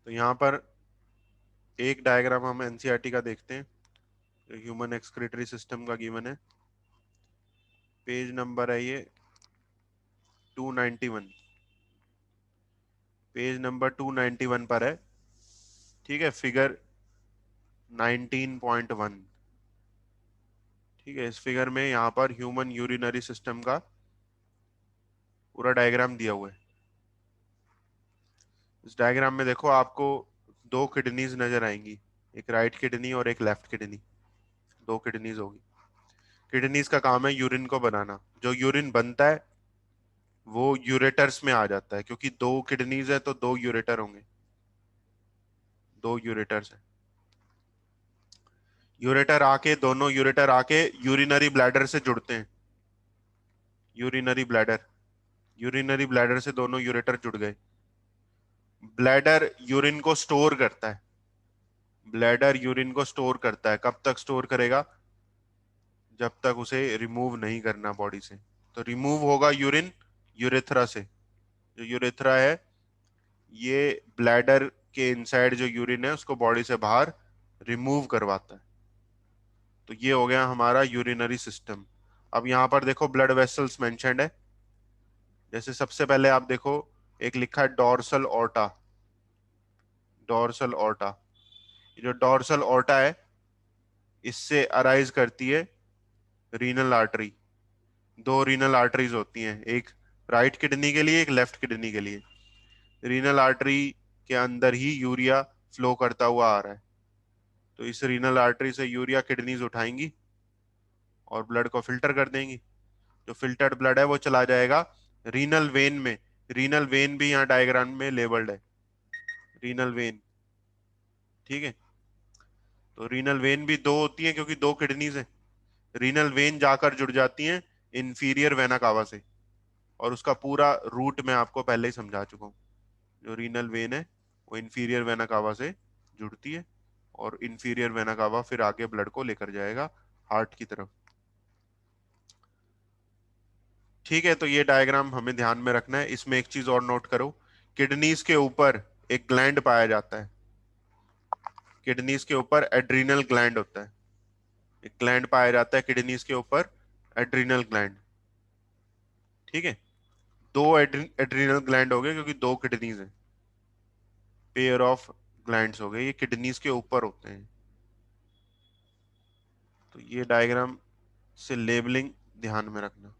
तो यहाँ पर एक डायग्राम हम एनसीईआरटी का देखते हैं, ह्यूमन एक्सक्रीटरी सिस्टम का गिवन है। पेज नंबर है ये 291, पेज नंबर 291 पर है। ठीक है, फिगर 19.1। ठीक है, इस फिगर में यहाँ पर ह्यूमन यूरिनरी सिस्टम का पूरा डायग्राम दिया हुआ है। इस डायग्राम में देखो आपको दो किडनीज नजर आएंगी, एक राइट किडनी और एक लेफ्ट किडनी। दो किडनीज होगी। किडनीज का काम है यूरिन को बनाना। जो यूरिन बनता है वो यूरेटर्स में आ जाता है, क्योंकि दो किडनीज है तो दो यूरेटर होंगे। दो यूरेटर्स है। यूरेटर आके, दोनों यूरेटर आके यूरिनरी ब्लैडर से जुड़ते हैं। यूरिनरी ब्लैडर, यूरिनरी ब्लैडर से दोनों यूरेटर जुड़ गए। ब्लैडर यूरिन को स्टोर करता है। ब्लैडर यूरिन को स्टोर करता है। कब तक स्टोर करेगा? जब तक उसे रिमूव नहीं करना बॉडी से। तो रिमूव होगा यूरिन यूरेथ्रा से। जो यूरेथ्रा है ये ब्लैडर के इनसाइड जो यूरिन है उसको बॉडी से बाहर रिमूव करवाता है। तो ये हो गया हमारा यूरिनरी सिस्टम। अब यहाँ पर देखो ब्लड वेसल्स मेंशन्ड है। जैसे सबसे पहले आप देखो, एक लिखा है डॉर्सल ऑर्टा। डॉर्सल ऑर्टा, ये जो डॉर्सल ऑर्टा है इससे अराइज करती है रीनल आर्टरी। दो रीनल आर्टरीज होती हैं, एक राइट किडनी के लिए, एक लेफ्ट किडनी के लिए। रीनल आर्टरी के अंदर ही यूरिया फ्लो करता हुआ आ रहा है, तो इस रीनल आर्टरी से यूरिया किडनीज उठाएंगी और ब्लड को फिल्टर कर देंगी। जो फिल्टर्ड ब्लड है वो चला जाएगा रीनल वेन में। रीनल वेन भी यहाँ डायग्राम में लेबल्ड है, रीनल वेन। ठीक है, तो रीनल वेन भी दो होती है क्योंकि दो किडनीज है। रीनल वेन जाकर जुड़ जाती हैं इंफीरियर वेना कावा से, और उसका पूरा रूट मैं आपको पहले ही समझा चुका हूँ। जो रीनल वेन है वो इंफीरियर वेना कावा से जुड़ती है, और इंफीरियर वेना कावा फिर आगे ब्लड को लेकर जाएगा हार्ट की तरफ। ठीक है, तो ये डायग्राम हमें ध्यान में रखना है। इसमें एक चीज और नोट करो, किडनीज के ऊपर एक ग्लैंड पाया जाता है। किडनीज के ऊपर एड्रीनल ग्लैंड होता है, एक ग्लैंड पाया जाता है किडनीज के ऊपर, एड्रीनल ग्लैंड। ठीक है, दो एड्रीनल ग्लैंड हो गए क्योंकि दो किडनीज हैं, पेयर ऑफ ग्लैंड्स हो गए, ये किडनीज के ऊपर होते हैं। तो ये डायग्राम से लेबलिंग ध्यान में रखना।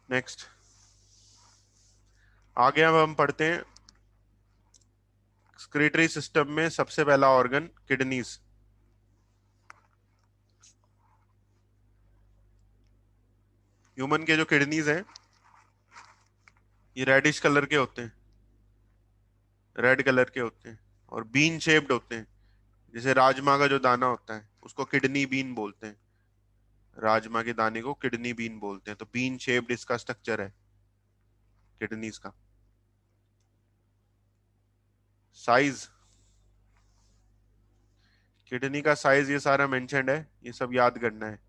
नेक्स्ट, आगे अब हम पढ़ते हैं एक्सक्रीटरी सिस्टम में सबसे पहला ऑर्गन किडनीज। ह्यूमन के जो किडनीज हैं ये रेडिश कलर के होते हैं, रेड कलर के होते हैं, और बीन शेप्ड होते हैं। जैसे राजमा का जो दाना होता है उसको किडनी बीन बोलते हैं, राजमा के दाने को किडनी बीन बोलते हैं। तो बीन शेप्ड इसका स्ट्रक्चर है किडनीज का। साइज, किडनी का साइज ये सारा मेंशन्ड है, ये सब याद करना है।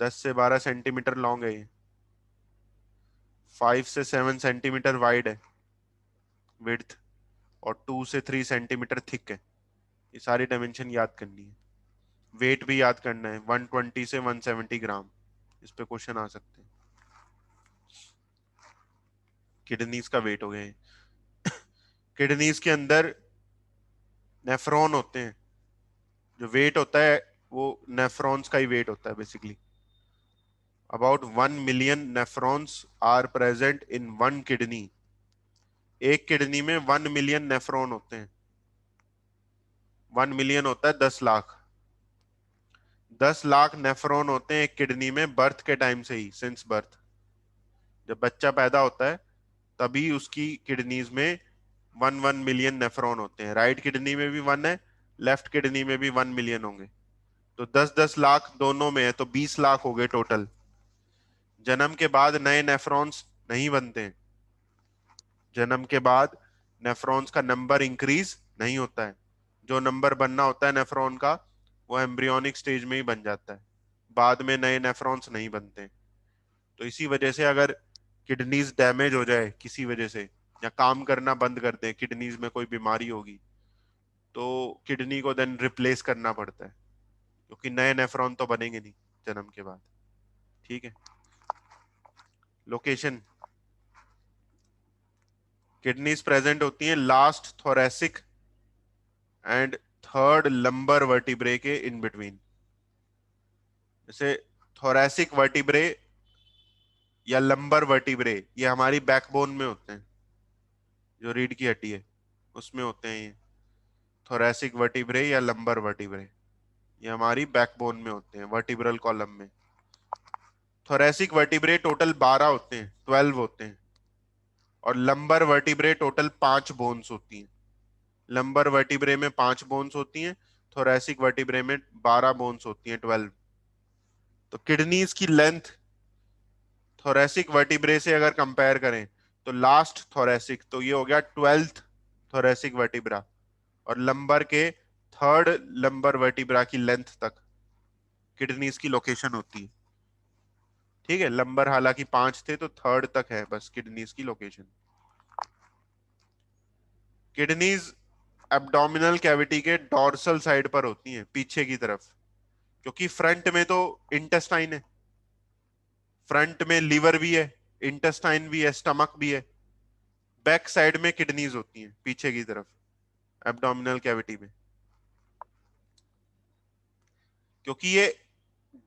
10 से 12 सेंटीमीटर लॉन्ग है ये, 5 से 7 सेंटीमीटर वाइड है विड्थ, और 2 से 3 सेंटीमीटर थिक है। ये सारी डायमेंशन याद करनी है। वेट भी याद करना है, 120 से 170 ग्राम। इस पे क्वेश्चन आ सकते हैं। किडनीज का वेट हो गया। किडनीज के अंदर नेफ्रॉन होते हैं, जो वेट होता है वो नेफ्रॉन्स का ही वेट होता है basically. About 1 million nephrons are present in one kidney. एक किडनी में 1 मिलियन नेफ्रॉन होते हैं। 1 मिलियन होता है 10 लाख। 10 लाख नेफ्रॉन होते हैं एक किडनी में बर्थ के टाइम से ही, सिंस बर्थ। जब बच्चा पैदा होता है तभी उसकी किडनीज में 1 1 मिलियन नेफ्रॉन होते हैं। राइट किडनी में भी 1 है, लेफ्ट किडनी में भी 1 मिलियन होंगे। तो 10 10 लाख दोनों में है, तो 20 लाख हो गए टोटल। जन्म के बाद नए नेफ्रॉन्स नहीं बनते हैं, जन्म के बाद नेफ्रॉन्स का नंबर इंक्रीज नहीं होता है। जो नंबर बनना होता है नेफ्रॉन का वो एम्ब्रियोनिक स्टेज में ही बन जाता है, बाद में नए नेफ्रॉन्स नहीं बनते। तो इसी वजह से अगर किडनीज डैमेज हो जाए किसी वजह से, या काम करना बंद कर दे, किडनीज में कोई बीमारी होगी, तो किडनी को देन रिप्लेस करना पड़ता है, क्योंकि नए नेफ्रॉन तो बनेंगे नहीं जन्म के बाद। ठीक है, लोकेशन, किडनीज प्रेजेंट होती हैं last thoracic and third lumbar vertebrae के इन बिटवीन। जैसे थोरेसिक वर्टिब्रे या लंबर वर्टिब्रे ये हमारी बैकबोन में होते हैं, जो रीढ़ की हड्डी है उसमें होते हैं ये। थोरेसिक वर्टिब्रे या लंबर वर्टिब्रे ये हमारी बैकबोन में होते हैं, वर्टिब्रल कॉलम में। थोरेसिक वर्टिब्रे टोटल 12 होते हैं, 12 होते हैं, और लंबर वर्टिब्रे टोटल 5 बोन्स होती हैं। लंबर वर्टिब्रे में 5 बोन्स होती हैं, थोरेसिक वर्टिब्रे में 12 बोन्स होती हैं, 12। तो किडनीज की लेंथ थोरेसिक वर्टिब्रे से अगर कंपेयर करें तो लास्ट थोरेसिक, तो ये हो गया 12th थोरेसिक वर्टिब्रा, और लंबर के थर्ड लंबर वर्टिब्रा की लेंथ तक किडनीज की लोकेशन होती है। ठीक है, लंबर हालांकि 5 थे तो थर्ड तक है बस किडनीज की लोकेशन। किडनीज एब्डोमिनल कैविटी के डॉर्सल साइड पर होती हैं, पीछे की तरफ, क्योंकि फ्रंट में तो इंटेस्टाइन है, फ्रंट में लीवर भी है, इंटेस्टाइन भी है, स्टमक भी है। बैक साइड में किडनीज होती हैं पीछे की तरफ। एब्डोमिनल कैविटी में, क्योंकि ये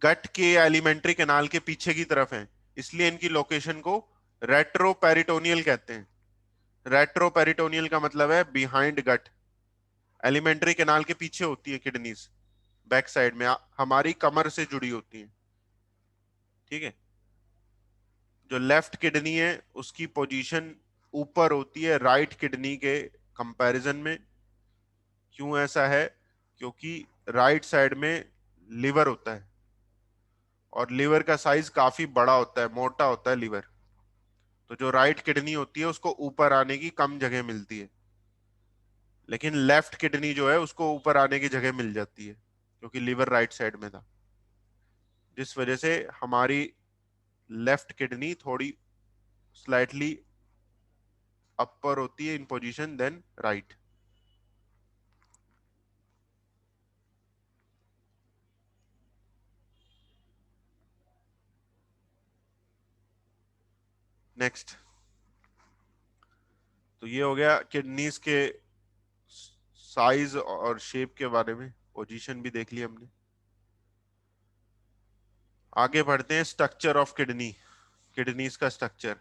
गट के एलिमेंट्री कैनाल के पीछे की तरफ है, इसलिए इनकी लोकेशन को रेट्रोपेरिटोनियल कहते हैं। रेट्रोपेरिटोनियल का मतलब है बिहाइंड गट। एलिमेंट्री कैनाल के पीछे होती है किडनीज, बैक साइड में, हमारी कमर से जुड़ी होती है। ठीक है। जो लेफ्ट किडनी है उसकी पोजीशन ऊपर होती है राइट किडनी के कंपैरिजन में। क्यों ऐसा है? क्योंकि राइट साइड में लिवर होता है, और लिवर का साइज काफी बड़ा होता है, मोटा होता है लिवर। तो जो राइट किडनी होती है उसको ऊपर आने की कम जगह मिलती है, लेकिन लेफ्ट किडनी जो है उसको ऊपर आने की जगह मिल जाती है, क्योंकि लिवर राइट साइड में था, जिस वजह से हमारी लेफ्ट किडनी थोड़ी स्लाइटली अपर होती है in position than right. Next, तो ये हो गया किडनीज के साइज और शेप के बारे में, पोजीशन भी देख ली हमने। आगे बढ़ते हैं, स्ट्रक्चर ऑफ किडनी, किडनीज का स्ट्रक्चर।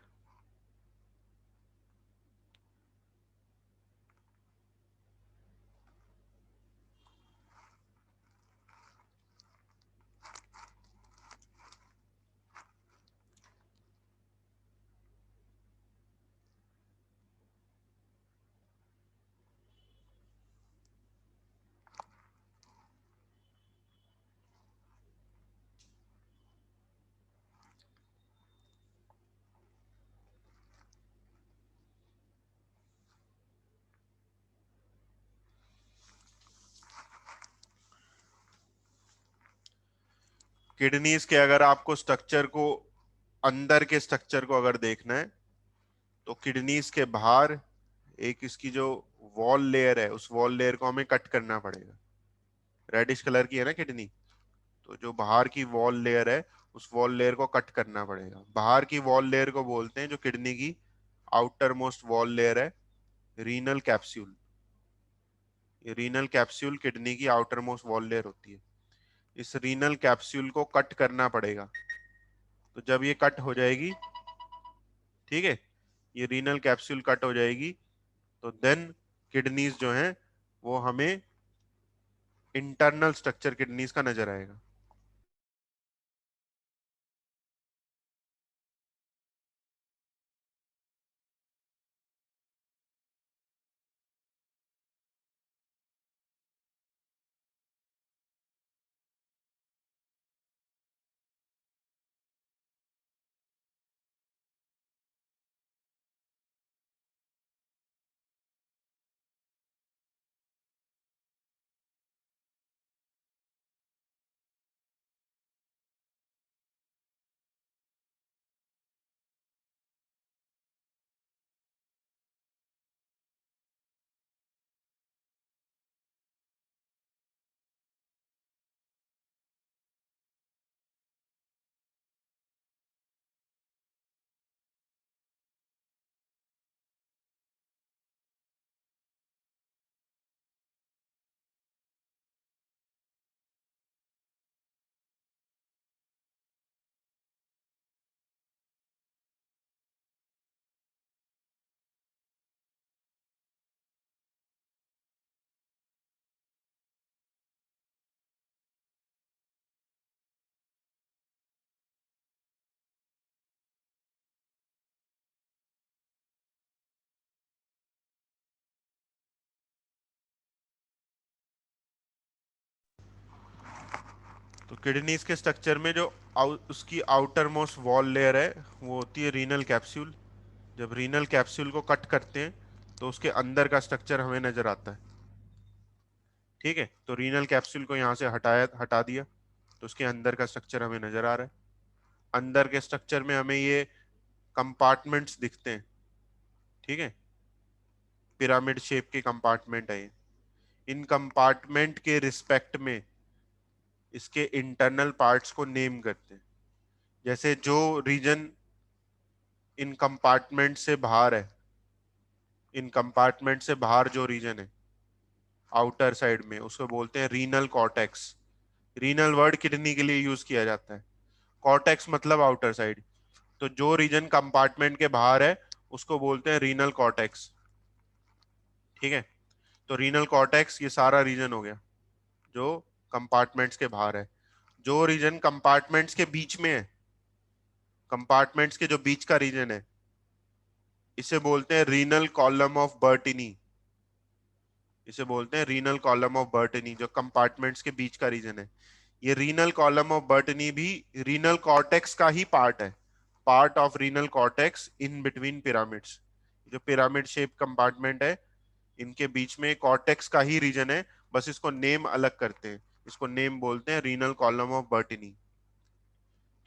किडनीज के अगर आपको स्ट्रक्चर को, अंदर के स्ट्रक्चर को अगर देखना है, तो किडनीज के बाहर एक इसकी जो वॉल लेयर है, उस वॉल लेयर को हमें कट करना पड़ेगा। रेडिश कलर की है ना किडनी, तो जो बाहर की वॉल लेयर है उस वॉल लेयर को कट करना पड़ेगा। बाहर की वॉल लेयर को बोलते हैं, जो किडनी की आउटर मोस्ट वॉल लेयर है, रीनल कैप्सूल। ये रीनल कैप्सूल किडनी की आउटर मोस्ट वॉल लेयर होती है। इस रीनल कैप्सूल को कट करना पड़ेगा। तो जब ये कट हो जाएगी, ठीक है, ये रीनल कैप्सूल कट हो जाएगी, तो देन किडनीज जो हैं वो हमें इंटरनल स्ट्रक्चर किडनीज का नजर आएगा। तो किडनीज के स्ट्रक्चर में जो उसकी आउटर मोस्ट वॉल लेयर है वो होती है रीनल कैप्सूल। जब रीनल कैप्सूल को कट करते हैं तो उसके अंदर का स्ट्रक्चर हमें नजर आता है। ठीक है, तो रीनल कैप्सूल को यहाँ से हटा दिया, तो उसके अंदर का स्ट्रक्चर हमें नजर आ रहा है। अंदर के स्ट्रक्चर में हमें ये कंपार्टमेंट्स दिखते हैं। ठीक है, पिरामिड शेप के कंपार्टमेंट है ये। इन कंपार्टमेंट के रिस्पेक्ट में इसके इंटरनल पार्ट्स को नेम करते हैं। जैसे जो रीजन इन कंपार्टमेंट से बाहर है, इन कंपार्टमेंट से बाहर जो रीजन है, आउटर साइड में, उसको बोलते हैं renal cortex. Renal word kidney के लिए यूज किया जाता है, कॉर्टेक्स मतलब आउटर साइड। तो जो रीजन कंपार्टमेंट के बाहर है उसको बोलते हैं रीनल कॉर्टेक्स। ठीक है, तो रीनल कॉर्टेक्स ये सारा रीजन हो गया जो कंपार्टमेंट्स के बाहर है। जो रीजन कंपार्टमेंट्स के बीच में है, कंपार्टमेंट्स के जो बीच का रीजन है, इसे बोलते हैं रीनल कॉलम ऑफ बर्टिनी। इसे बोलते हैं रीनल कॉलम ऑफ बर्टनी, जो कंपार्टमेंट्स के बीच का रीजन है। ये रीनल कॉलम ऑफ बर्टनी भी रीनल कॉर्टेक्स का ही पार्ट है, part of renal cortex in between pyramids. जो पिरामिड शेप कंपार्टमेंट है, इनके बीच में कॉर्टेक्स का ही रीजन है, बस इसको नेम अलग करते हैं। इसको नेम बोलते हैं रीनल कॉलम ऑफ बर्टनी।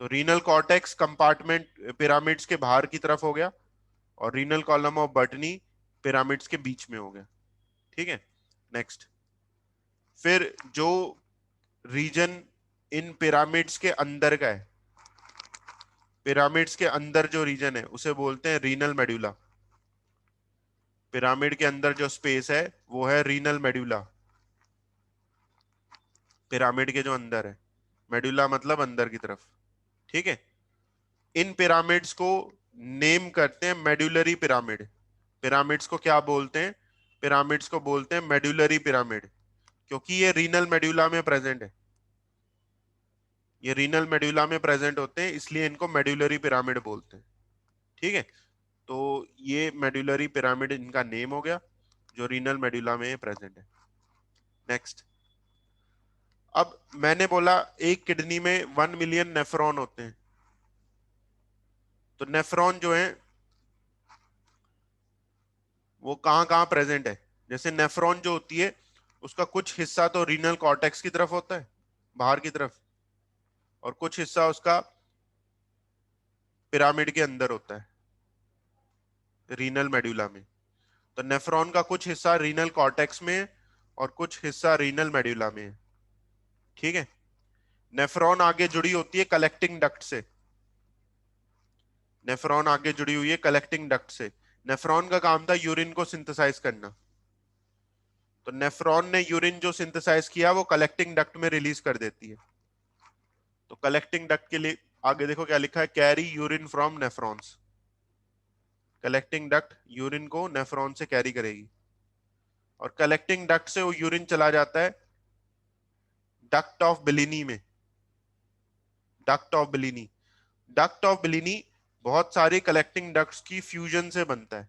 तो रीनल कॉर्टेक्स कंपार्टमेंट पिरामिड्स के बाहर की तरफ हो गया, और रीनल कॉलम ऑफ बर्टनी पिरामिड्स के बीच में हो गया। ठीक है, नेक्स्ट। फिर जो रीजन इन पिरामिड्स के अंदर का है, पिरामिड्स के अंदर जो रीजन है उसे बोलते हैं रीनल मेड्यूला। पिरामिड के अंदर जो स्पेस है वो है रीनल मेड्यूला। पिरामिड के जो अंदर है, मेड्यूला मतलब अंदर की तरफ। ठीक है, इन पिरामिड्स को नेम करते हैं मेड्यूलरी पिरामिड। पिरामिड्स को क्या बोलते हैं? पिरामिड्स को बोलते हैं मेड्यूलरी पिरामिड, क्योंकि ये रीनल मेड्यूला में प्रेजेंट है। ये रीनल मेड्यूला में प्रेजेंट होते हैं, इसलिए इनको मेड्यूलरी पिरामिड बोलते हैं। ठीक है, तो ये मेड्यूलरी पिरामिड इनका नेम हो गया, जो रीनल मेड्यूला में प्रेजेंट है। नेक्स्ट। अब मैंने बोला एक किडनी में 1 मिलियन नेफ्रॉन होते हैं। तो नेफ्रॉन जो है वो कहाँ कहाँ प्रेजेंट है? जैसे नेफ्रॉन जो होती है उसका कुछ हिस्सा तो रीनल कॉर्टेक्स की तरफ होता है, बाहर की तरफ, और कुछ हिस्सा उसका पिरामिड के अंदर होता है, रीनल मेड्यूला में। तो नेफ्रॉन का कुछ हिस्सा रीनल कॉर्टेक्स में है और कुछ हिस्सा रीनल मेड्यूला में है। ठीक है, नेफ्रॉन आगे जुड़ी होती है कलेक्टिंग डक्ट से। नेफ्रॉन आगे जुड़ी हुई है कलेक्टिंग डक्ट से। नेफ्रॉन का काम था यूरिन को सिंथेसाइज करना। तो नेफ्रॉन ने यूरिन जो सिंथेसाइज किया वो कलेक्टिंग डक्ट में रिलीज कर देती है। तो कलेक्टिंग डक्ट के लिए आगे देखो क्या लिखा है, carry urine from nephrons. Collecting duct urine को नेफ्रॉन से कैरी करेगी, और कलेक्टिंग डक्ट से वो यूरिन चला जाता है डक्ट ऑफ बिलिनी में। Duct of blini, duct of blini बहुत सारी कलेक्टिंग डक्ट्स की फ्यूजन से बनता है।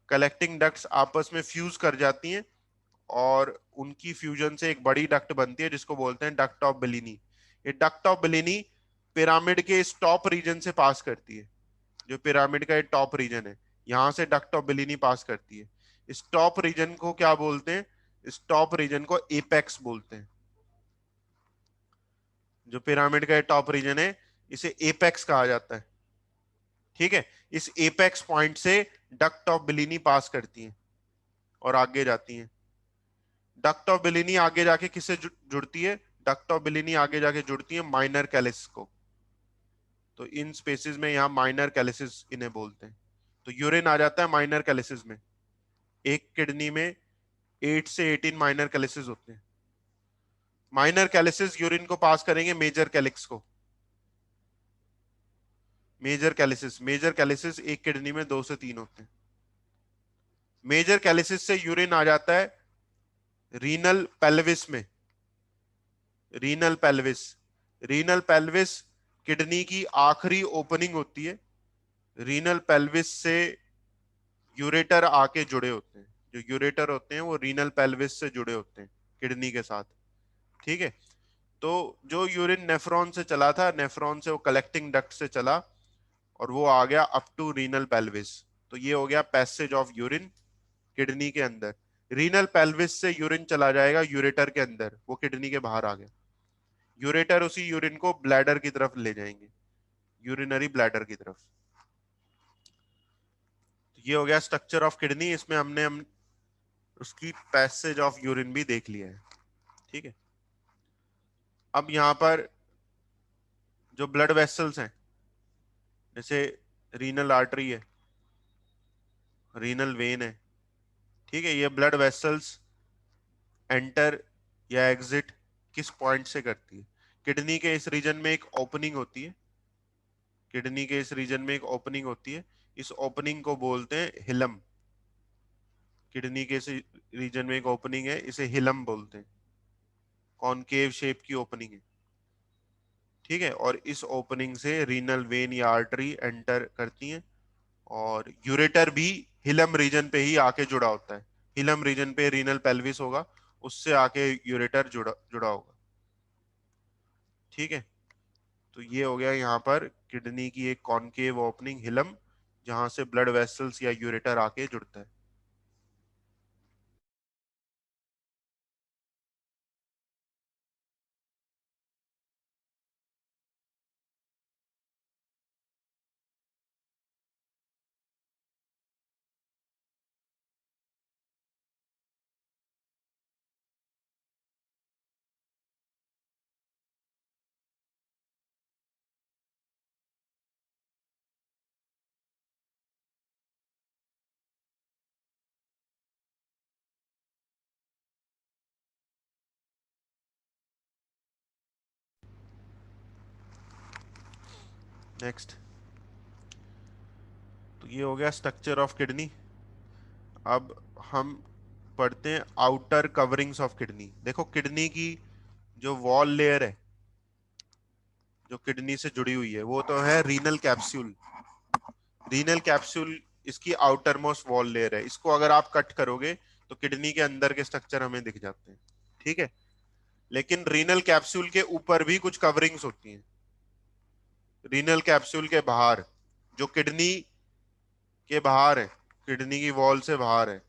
कलेक्टिंग डक्ट्स आपस में फ्यूज कर जाती हैं और उनकी फ्यूजन से एक बड़ी डक्ट बनती है जिसको बोलते हैं डक्ट ऑफ बिलिनी। ये डक्ट ऑफ बिलिनी पिरामिड के इस टॉप रीजन से पास करती है। जो पिरामिड का ये टॉप रीजन है, यहां से डक्ट ऑफ बिलिनी पास करती है। इस टॉप रीजन को क्या बोलते हैं? इस टॉप रीजन को एपेक्स बोलते हैं। जो पिरामिड का ये टॉप रीजन है इसे एपेक्स कहा जाता है। ठीक है, इस एपेक्स पॉइंट से डक्ट ऑफ बिलिनी पास करती है और आगे जाती है। डक्ट ऑफ बिलिनी आगे जाके किससे जुड़ती है? डक्ट ऑफ बिलिनी आगे जाके जुड़ती है माइनर कैलिस को। तो इन स्पेसिस में यहाँ माइनर कैलिसिस इन्हें बोलते हैं। तो यूरिन आ जाता है माइनर कैलिसिस में। एक किडनी में 8 से 18 माइनर कैलिसिस होते हैं। माइनर कैलिसिस यूरिन को पास करेंगे मेजर कैलिक्स को। मेजर कैलिसिस एक किडनी में 2 से 3 होते हैं। मेजर कैलिसिस से यूरिन आ जाता है रीनल पेल्विस में। Renal pelvis, renal pelvis kidney की आखिरी ओपनिंग होती है। रीनल पेल्विस से यूरेटर आके जुड़े होते हैं। जो यूरेटर होते हैं वो रीनल पेल्विस से जुड़े होते हैं किडनी के साथ। ठीक है, तो जो यूरिन नेफ्रॉन से चला था, नेफ्रॉन से वो कलेक्टिंग डक्ट से चला और वो आ गया अप टू रीनल पेल्विस। तो ये हो गया पैसेज ऑफ यूरिन किडनी के अंदर। रीनल पेल्विस से यूरिन चला जाएगा यूरेटर के अंदर, वो किडनी के बाहर आ गया। यूरेटर उसी यूरिन को ब्लैडर की तरफ ले जाएंगे, यूरिनरी ब्लैडर की तरफ। तो ये हो गया स्ट्रक्चर ऑफ किडनी। इसमें हम उसकी पैसेज ऑफ यूरिन भी देख लिया है। ठीक है, अब यहां पर जो ब्लड वेसल्स हैं, जैसे रीनल आर्टरी है, रीनल वेन है। ठीक है, ये ब्लड वेसल्स एंटर या एग्जिट किस पॉइंट से करती है? किडनी के इस रीजन में एक ओपनिंग होती है, किडनी के इस रीजन में एक ओपनिंग होती है, इस ओपनिंग को बोलते हैं हिलम। किडनी के इस रीजन में एक ओपनिंग है, इसे हिलम बोलते हैं, कॉनकेव शेप की ओपनिंग है। ठीक है, और इस ओपनिंग से रीनल वेन या आर्टरी एंटर करती है, और यूरेटर भी हिलम रीजन पे ही आके जुड़ा होता है। हिलम रीजन पे रीनल पेल्विस होगा, उससे आके यूरेटर जुड़ा जुड़ा होगा। ठीक है, तो ये हो गया यहाँ पर किडनी की एक कॉनकेव ओपनिंग हिलम, जहां से ब्लड वेसल्स या यूरेटर आके जुड़ता है। नेक्स्ट, तो ये हो गया स्ट्रक्चर ऑफ किडनी। अब हम पढ़ते हैं आउटर कवरिंग्स ऑफ किडनी। देखो किडनी की जो वॉल लेयर है, जो किडनी से जुड़ी हुई है, वो तो है रीनल कैप्सूल। रीनल कैप्सूल इसकी आउटर मोस्ट वॉल लेयर है। इसको अगर आप कट करोगे तो किडनी के अंदर के स्ट्रक्चर हमें दिख जाते हैं। ठीक है, लेकिन रीनल कैप्सूल के ऊपर भी कुछ कवरिंग्स होती हैं। रीनल कैप्सूल के बाहर, जो किडनी के बाहर है, किडनी की वॉल से बाहर है,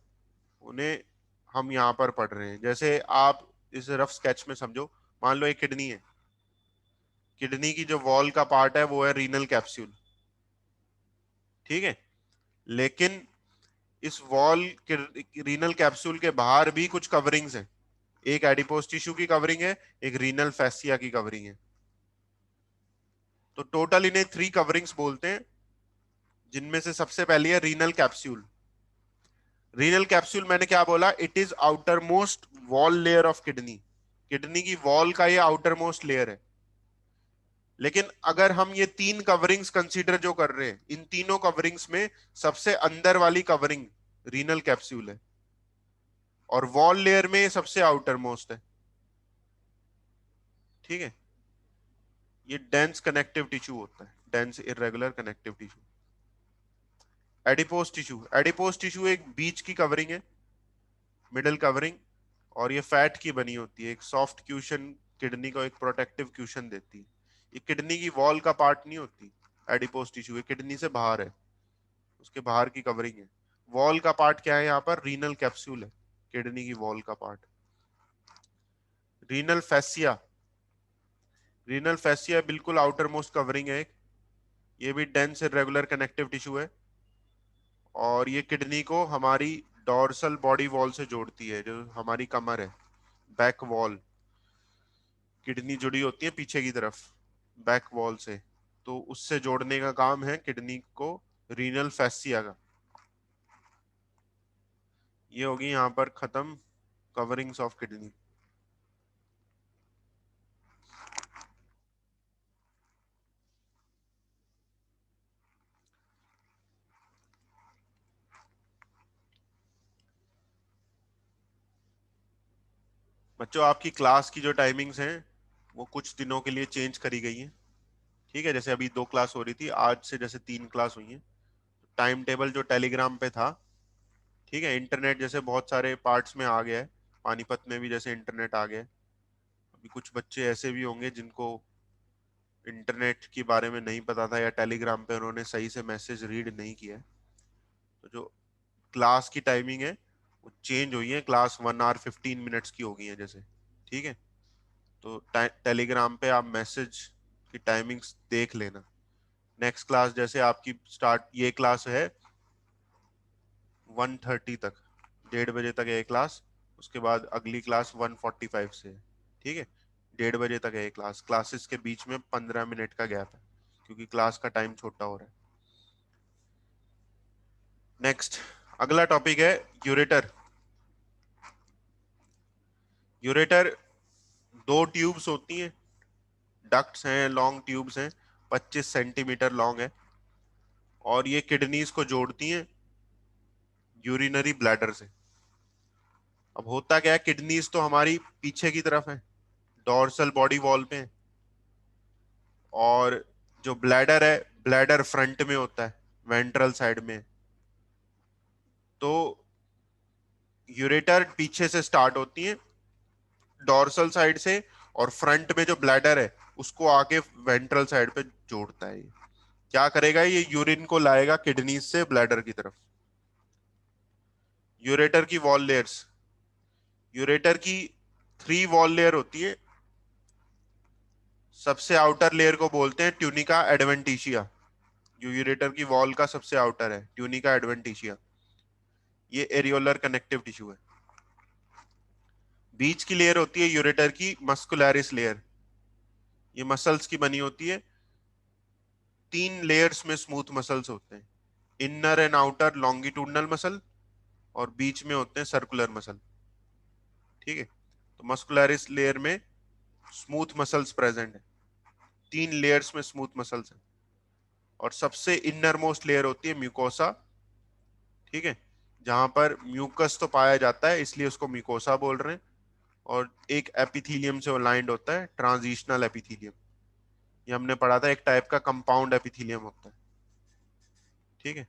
उन्हें हम यहाँ पर पढ़ रहे हैं। जैसे आप इस रफ स्केच में समझो, मान लो एक किडनी है, किडनी की जो वॉल का पार्ट है वो है रीनल कैप्सूल। ठीक है, लेकिन इस वॉल के रीनल कैप्सूल के बाहर भी कुछ कवरिंग्स हैं। एक एडिपोज टिश्यू की कवरिंग है, एक रीनल फैसिया की कवरिंग है। तो टोटल इन्हें 3 कवरिंग्स बोलते हैं, जिनमें से सबसे पहली है रीनल कैप्सूल। रीनल कैप्सूल मैंने क्या बोला, it is outer most wall layer of kidney. Kidney की वॉल का ये आउटर मोस्ट लेयर है। लेकिन अगर हम ये 3 कवरिंग्स कंसीडर जो कर रहे हैं, इन तीनों कवरिंग्स में सबसे अंदर वाली कवरिंग रीनल कैप्सूल है, और वॉल लेयर में सबसे आउटर मोस्ट है। ठीक है, ये डेंस कनेक्टिव टिश्यू होता है, dense irregular connective tissue. Adipose tissue, adipose tissue एक बीच की कवरिंग है, मिडल कवरिंग, और ये फैट की बनी होती है। एक सॉफ्ट क्यूशन किडनी को एक प्रोटेक्टिव क्यूशन देती है। ये किडनी की वॉल का पार्ट नहीं होती। एडिपोज टिश्यू ये किडनी से बाहर है, उसके बाहर की कवरिंग है। वॉल का पार्ट क्या है यहाँ पर, रीनल कैप्सूल है, किडनी की वॉल का part. Renal fascia, renal fascia बिल्कुल आउटर मोस्ट कवरिंग है एक, ये भी डेंस इरेगुलर कनेक्टिव टिश्यू है, और ये किडनी को हमारी डॉर्सल बॉडी वॉल से जोड़ती है, जो हमारी कमर है, बैक वॉल। किडनी जुड़ी होती है पीछे की तरफ बैक वॉल से, तो उससे जोड़ने का काम है किडनी को रीनल फैसिया का। ये होगी यहाँ पर खत्म कवरिंग्स ऑफ किडनी। बच्चों आपकी क्लास की जो टाइमिंग्स हैं वो कुछ दिनों के लिए चेंज करी गई हैं। ठीक है, जैसे अभी 2 क्लास हो रही थी, आज से जैसे 3 क्लास हुई हैं। टाइम टेबल जो टेलीग्राम पे था, ठीक है, इंटरनेट जैसे बहुत सारे पार्ट्स में आ गया है, पानीपत में भी जैसे इंटरनेट आ गया है। अभी कुछ बच्चे ऐसे भी होंगे जिनको इंटरनेट के बारे में नहीं पता था, या टेलीग्राम पे उन्होंने सही से मैसेज रीड नहीं किया है। तो जो क्लास की टाइमिंग है वो चेंज हुई है, क्लास 1 आवर 15 मिनट्स की हो गई है जैसे। ठीक है, तो टेलीग्राम पे आप मैसेज की टाइमिंग्स देख लेना। नेक्स्ट क्लास जैसे आपकी स्टार्ट, ये क्लास है 1:30 तक, 1:30 बजे तक है ये क्लास। उसके बाद अगली क्लास 1:45 से है। ठीक है, 1:30 बजे तक है ये क्लास। क्लासेस के बीच में 15 मिनट का गैप है, क्योंकि क्लास का टाइम छोटा हो रहा है। नेक्स्ट, अगला टॉपिक है यूरेटर। यूरेटर दो ट्यूब्स होती हैं, डक्ट्स हैं, लॉन्ग ट्यूब्स हैं, 25 सेंटीमीटर लॉन्ग है, और ये किडनीज को जोड़ती हैं यूरिनरी ब्लैडर से। अब होता क्या है, किडनीज तो हमारी पीछे की तरफ है, डोर्सल बॉडी वॉल पे है, और जो ब्लैडर है, ब्लैडर फ्रंट में होता है, वेंट्रल साइड में। तो यूरेटर पीछे से स्टार्ट होती है, डोर्सल साइड से, और फ्रंट में जो ब्लैडर है उसको आके वेंट्रल साइड पे जोड़ता है। ये क्या करेगा, ये यूरिन को लाएगा किडनी से ब्लैडर की तरफ। यूरेटर की वॉल लेयर्स, यूरेटर की 3 वॉल लेयर होती है। सबसे आउटर लेयर को बोलते हैं ट्यूनिका एडवेंटिशिया, जो यूरेटर की वॉल का सबसे आउटर है, ट्यूनिका एडवेंटिशिया। ये एरियोलर कनेक्टिव टिश्यू है। बीच की लेयर होती है यूरेटर की मस्कुलरिस लेयर, ये मसल्स की बनी होती है। 3 लेयर्स में स्मूथ मसल्स होते हैं, inner and outer longitudinal muscle, और बीच में होते हैं सर्कुलर मसल। ठीक है, तो मस्कुलरिस लेयर में स्मूथ मसल्स प्रेजेंट है, 3 लेयर्स में स्मूथ मसल्स हैं, और सबसे इनर मोस्ट लेयर होती है म्यूकोसा। ठीक है, जहां पर म्यूकस तो पाया जाता है इसलिए उसको म्यूकोसा बोल रहे हैं, और एक एपिथीलियम से अलाइंड होता है, ट्रांजिशनल एपिथीलियम। ये हमने पढ़ा था, एक टाइप का कंपाउंड एपिथीलियम होता है। ठीक है,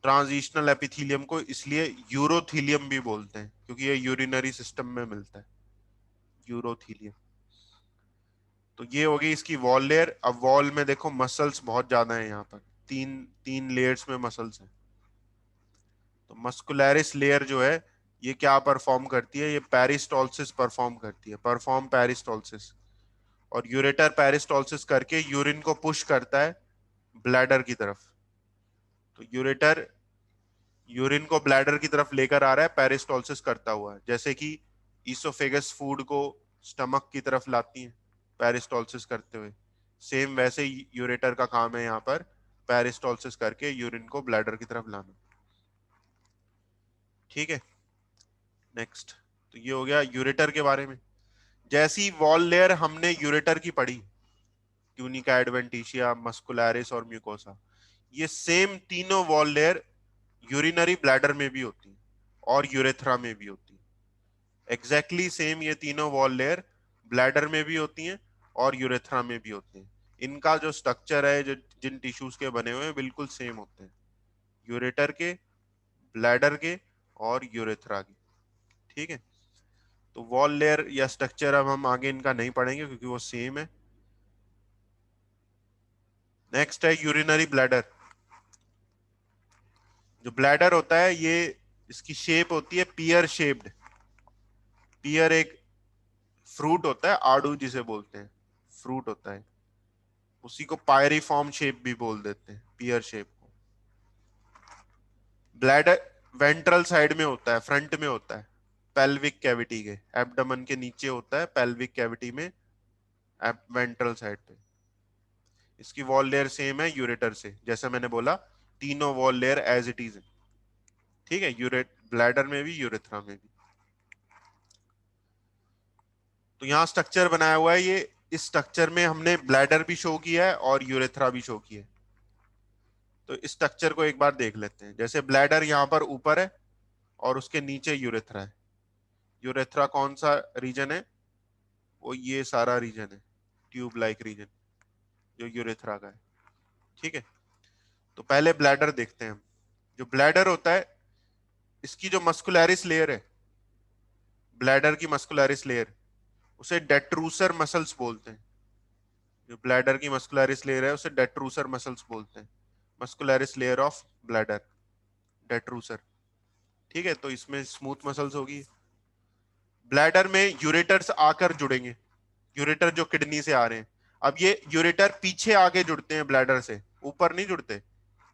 ट्रांजिशनल एपिथीलियम को इसलिए यूरोथीलियम भी बोलते हैं, क्योंकि ये यूरिनरी सिस्टम में मिलता है, यूरोथीलियम। तो ये होगी इसकी वॉल लेयर। अब वॉल में देखो मसल्स बहुत ज्यादा है, यहाँ पर तीन तीन लेयर्स में मसल्स हैं। तो मस्कुलरिस लेयर जो है, ये क्या परफॉर्म करती है, ये पेरिस्टोल्सिस परफॉर्म करती है, परफॉर्म पेरिस्टोल्सिस। और यूरेटर पेरिस्टोल्सिस करके यूरिन को पुश करता है ब्लैडर की तरफ। तो यूरेटर यूरिन को ब्लैडर की तरफ लेकर आ रहा है पेरिस्टोल्सिस करता हुआ, जैसे कि ईसोफेगस फूड को स्टमक की तरफ लाती है पेरिस्टोल्सिस करते हुए। सेम वैसे ही यूरेटर का काम है यहाँ पर, पेरिस्टोल्सिस करके यूरिन को ब्लैडर की तरफ लाना। ठीक है, नेक्स्ट। तो ये हो गया यूरेटर के बारे में। जैसी वॉल लेयर हमने यूरेटर की पढ़ी, ट्यूनिका एडवेंटिशिया, मस्कुलरिस और म्यूकोसा, ये सेम तीनों वॉल लेयर यूरिनरी ब्लैडर में भी होती है और यूरेथ्रा में भी होती है। एग्जैक्टली सेम ये तीनों वॉल लेयर ब्लैडर में भी होती हैं और यूरेथ्रा में भी होती हैं। इनका जो स्ट्रक्चर है, जो जिन टिश्यूज के बने हुए हैं, बिल्कुल सेम होते हैं, यूरेटर के, ब्लैडर के और यूरेथ्रा के। ठीक है, तो वॉल लेयर या स्ट्रक्चर अब हम आगे इनका नहीं पढ़ेंगे क्योंकि वो सेम है। नेक्स्ट है यूरिनरी ब्लैडर। जो ब्लैडर होता है, ये इसकी शेप होती है पियर शेप्ड। पियर एक फ्रूट होता है, आड़ू जिसे बोलते हैं, फ्रूट होता है, उसी को पायरीफॉर्म शेप भी बोल देते हैं, पियर शेप को। ब्लैडर वेंट्रल साइड में होता है, फ्रंट में होता है, पेल्विक कैविटी के, एब्डोमेन के नीचे होता है, पेल्विक कैविटी में, वेंट्रल साइड पे। इसकी वॉल लेयर सेम है यूरेटर से, जैसे मैंने बोला तीनों wall layer as it is है। ठीक है, यूरेट ब्लैडर में भी यूरेथ्रा में भी। तो यहाँ स्ट्रक्चर बनाया हुआ है ये, इस स्ट्रक्चर में हमने ब्लैडर भी शो किया है और यूरेथ्रा भी शो किया है। तो इस स्ट्रक्चर को एक बार देख लेते हैं। जैसे ब्लैडर यहाँ पर ऊपर है और उसके नीचे यूरेथ्रा है। यूरेथ्रा कौन सा रीजन है, वो ये सारा रीजन है, ट्यूब लाइक रीजन जो यूरेथ्रा का है। ठीक है, तो पहले ब्लैडर देखते हैं हम। जो ब्लैडर होता है, इसकी जो मस्कुलरिस लेयर है, ब्लैडर की मस्कुलरिस लेयर, उसे डेट्रूसर मसल्स बोलते हैं। जो ब्लैडर की मस्कुलरिस लेयर है उसे डेट्रूसर मसल्स बोलते हैं, muscularis layer of bladder, detrusor. ठीक है, तो इसमें स्मूथ मसल्स होगी। ब्लैडर में यूरेटर्स आकर जुड़ेंगे, यूरेटर जो किडनी से आ रहे हैं। अब ये यूरेटर पीछे आगे जुड़ते हैं ब्लैडर से, ऊपर नहीं जुड़ते,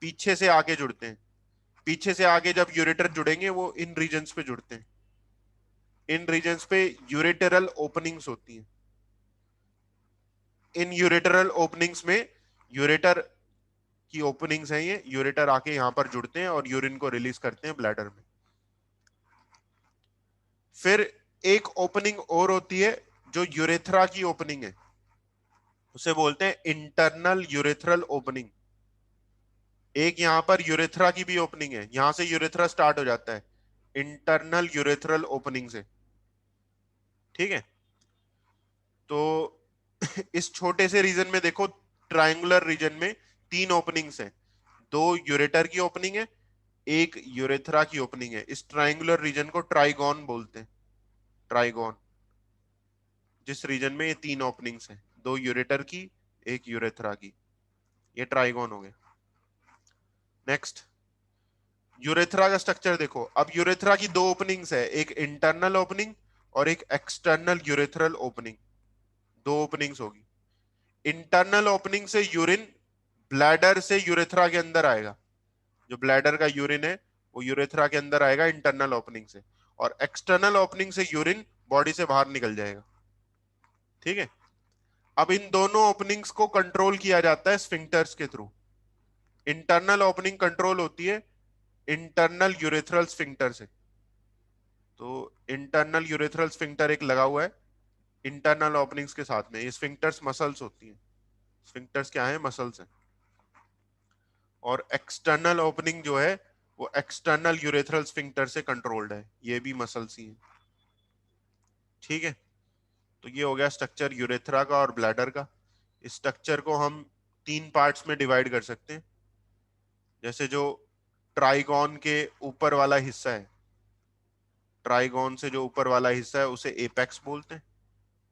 पीछे से आगे जुड़ते हैं। पीछे से आगे जब यूरेटर जुड़ेंगे वो इन रीजन्स पे जुड़ते हैं। इन रीजन्स पे यूरेटरल ओपनिंग्स होती हैं। इन यूरेटरल ओपनिंग्स में, यूरेटर की ओपनिंग्स हैं ये, यूरेटर आके यहां पर जुड़ते हैं और यूरिन को रिलीज करते हैं ब्लैडर में। फिर एक ओपनिंग और होती है जो यूरेथ्रा की ओपनिंग है, उसे बोलते हैं इंटरनल यूरेथ्रल ओपनिंग। एक यहां पर यूरेथ्रा की भी ओपनिंग है, यहां से यूरेथ्रा स्टार्ट हो जाता है इंटरनल यूरेथ्रल ओपनिंग से। ठीक है, तो इस छोटे से रीजन में देखो, ट्रायंगुलर रीजन में तीन ओपनिंग्स हैं, दो यूरेटर की ओपनिंग है, एक यूरेथ्रा की ओपनिंग है। इस ट्रायंगुलर रीजन को ट्राइगोन बोलते हैं, ट्राइगोन। जिस रीजन में ये तीन ओपनिंग्स हैं, दो यूरेटर की, एक यूरेथ्रा की, ये ट्राइगोन हो गए। नेक्स्ट, यूरेथ्रा का स्ट्रक्चर देखो। अब यूरेथ्रा की दो ओपनिंग्स है, एक इंटरनल ओपनिंग और एक एक्सटर्नल यूरेथ्रल ओपनिंग। दो ओपनिंग्स होगी। इंटरनल ओपनिंग से यूरिन ब्लैडर से यूरेथ्रा के अंदर आएगा, जो ब्लैडर का यूरिन है वो यूरेथ्रा के अंदर आएगा इंटरनल ओपनिंग से, और एक्सटर्नल ओपनिंग से यूरिन बॉडी से बाहर निकल जाएगा। ठीक है, अब इन दोनों ओपनिंग्स को कंट्रोल किया जाता है स्फिंक्टर्स के थ्रू। इंटरनल ओपनिंग कंट्रोल होती है इंटरनल यूरेथ्रल स्फिंक्टर से। तो इंटरनल यूरेथ्रल स्फिंक्टर एक लगा हुआ है इंटरनल ओपनिंग्स के साथ में। ये स्फिंक्टर्स मसल्स होती हैं, स्फिंक्टर्स क्या है, मसल्स हैं। और एक्सटर्नल ओपनिंग जो है वो एक्सटर्नल यूरेथ्रल स्फिंक्टर से कंट्रोल्ड है, ये भी मसल्स ही हैं। ठीक है, तो ये हो गया स्ट्रक्चर यूरेथ्रा का और ब्लैडर का। इस स्ट्रक्चर को हम तीन पार्ट्स में डिवाइड कर सकते हैं। जैसे जो ट्राइगोन के ऊपर वाला हिस्सा है, ट्राइगोन से जो ऊपर वाला हिस्सा है उसे एपेक्स बोलते हैं।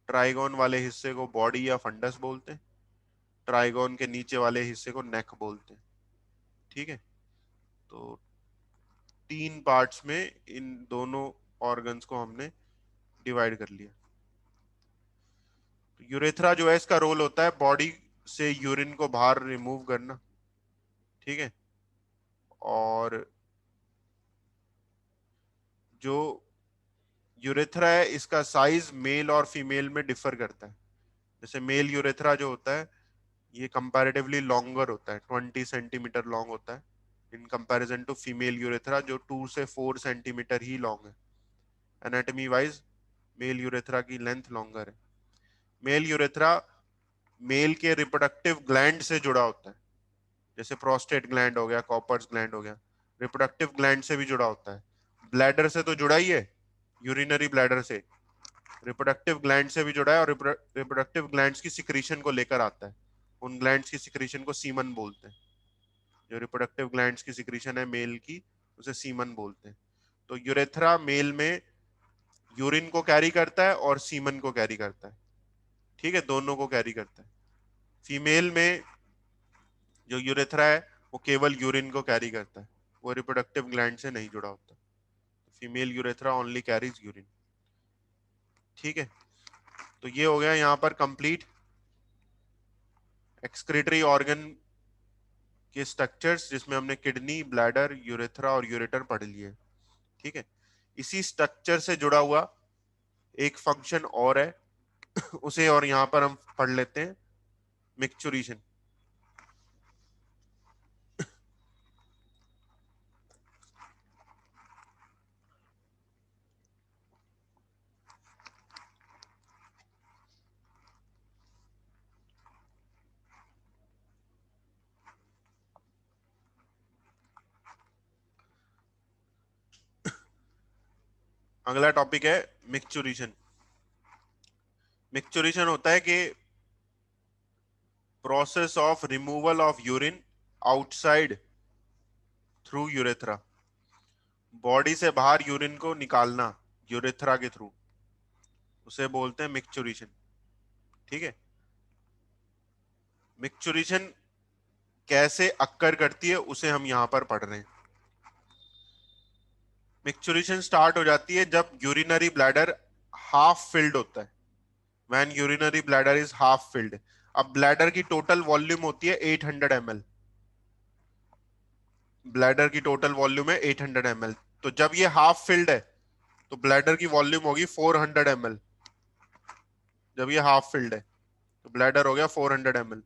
ट्राइगोन वाले हिस्से को बॉडी या फंडस बोलते हैं। ट्राइगोन के नीचे वाले हिस्से को नेक बोलते हैं। ठीक है, तो तीन पार्ट्स में इन दोनों ऑर्गन्स को हमने डिवाइड कर लिया। तो यूरेथ्रा जो है, इसका रोल होता है बॉडी से यूरिन को बाहर रिमूव करना। ठीक है, और जो यूरेथ्रा है इसका साइज मेल और फीमेल में डिफर करता है। जैसे मेल यूरेथ्रा जो होता है ये कंपैरेटिवली लॉन्गर होता है, 20 सेंटीमीटर लॉन्ग होता है in comparison to female urethra जो 2 से 4 सेंटीमीटर ही लॉन्ग है। एनाटॉमी वाइज मेल यूरेथ्रा की लेंथ लॉन्गर है। मेल यूरेथ्रा मेल के रिप्रोडक्टिव ग्लैंड से जुड़ा होता है, जैसे प्रोस्टेट ग्लैंड हो गया, कॉपर्स ग्लैंड हो गया, रिप्रोडक्टिव ग्लैंड से भी जुड़ा होता है। ब्लैडर से तो जुड़ा ही है, यूरिनरी ब्लैडर से, रिप्रोडक्टिव ग्लैंड से भी जुड़ा है, और रिप्रोडक्टिव ग्लैंड्स की सिक्रीशन को लेकर आता है। उन ग्लैंड्स की सिक्रीशन को सीमन बोलते हैं। जो रिप्रोडक्टिव ग्लैंड्स की सिक्रीशन है मेल की, उसे सीमन बोलते हैं। तो यूरेथ्रा मेल में यूरिन को कैरी करता है और सीमन को कैरी करता है। ठीक है, दोनों को कैरी करता है। फीमेल में जो यूरेथ्रा है वो केवल यूरिन को कैरी करता है, वो रिप्रोडक्टिव ग्लैंड से नहीं जुड़ा होता। Female urethra only carries urine. ठीक है, तो ये हो गया यहाँ पर कंप्लीट एक्सक्रीटरी ऑर्गन के स्ट्रक्चर्स, जिसमें हमने किडनी, ब्लैडर, यूरेथ्रा और यूरेटर पढ़ लिए। ठीक है, इसी स्ट्रक्चर से जुड़ा हुआ एक फंक्शन और है उसे और यहाँ पर हम पढ़ लेते हैं, मिक्चुरेशन। अगला टॉपिक है मिक्चुरेशन। मिक्चुरेशन होता है कि process of removal of urine outside through urethra. Body से बाहर यूरिन को निकालना यूरेथ्रा के थ्रू, उसे बोलते हैं मिक्चुरेशन। ठीक है, मिक्चुरेशन कैसे अक्कर करती है उसे हम यहां पर पढ़ रहे हैं। मिक्चुरेशन स्टार्ट हो जाती है जब यूरिनरी ब्लैडर हाफ फिल्ड होता है, when urinary bladder is half filled. अब ब्लैडर की टोटल वॉल्यूम होती है 800 ml, ब्लैडर की टोटल वॉल्यूम है 800 ml। तो जब ये हाफ फिल्ड है तो ब्लैडर की वॉल्यूम होगी 400 ml। जब ये हाफ फिल्ड है तो ब्लैडर हो गया 400 ml।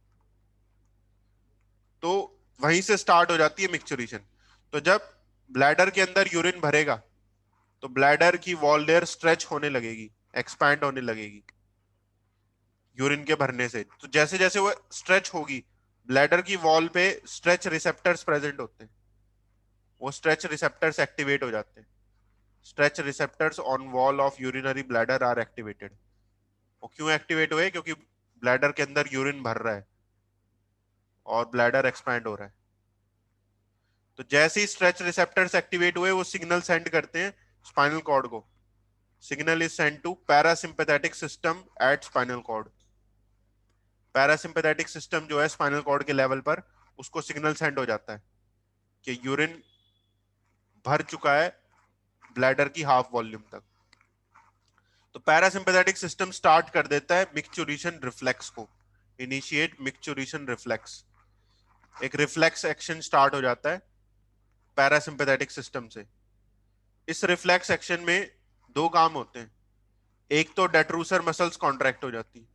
तो वहीं से स्टार्ट हो जाती है मिक्चुरेशन। तो जब ब्लैडर के अंदर यूरिन भरेगा तो ब्लैडर की वॉल लेयर स्ट्रेच होने लगेगी, एक्सपैंड होने लगेगी यूरिन के भरने से। तो जैसे जैसे वो स्ट्रेच होगी, ब्लैडर की वॉल पे स्ट्रेच रिसेप्टर्स प्रेजेंट होते हैं, वो स्ट्रेच रिसेप्टर्स एक्टिवेट हो जाते हैं। Stretch receptors on wall of urinary bladder are activated. वो क्यों एक्टिवेट हुए? क्योंकि ब्लैडर के अंदर यूरिन भर रहा है और ब्लैडर एक्सपैंड हो रहा है। तो जैसे ही स्ट्रेच रिसेप्टर्स एक्टिवेट हुए, वो सिग्नल सेंड करते हैं स्पाइनल कॉर्ड को। Signal is send to parasympathetic system at spinal cord. Parasympathetic system जो है स्पाइनल कॉर्ड के लेवल पर, उसको सिग्नल सेंड हो जाता है कि यूरिन भर चुका है ब्लैडर की हाफ वॉल्यूम तक। तो पैरासिम्पैथेटिक सिस्टम स्टार्ट कर देता है मिक्चुरेशन रिफ्लेक्स को, इनिशिएट मिक्चुरेशन रिफ्लेक्स। एक रिफ्लेक्स एक्शन स्टार्ट हो जाता है पैरासिम्पैथेटिक सिस्टम से। इस रिफ्लेक्स एक्शन में दो काम होते हैं। एक तो डेट्रूसर मसल्स कॉन्ट्रैक्ट हो जाती है,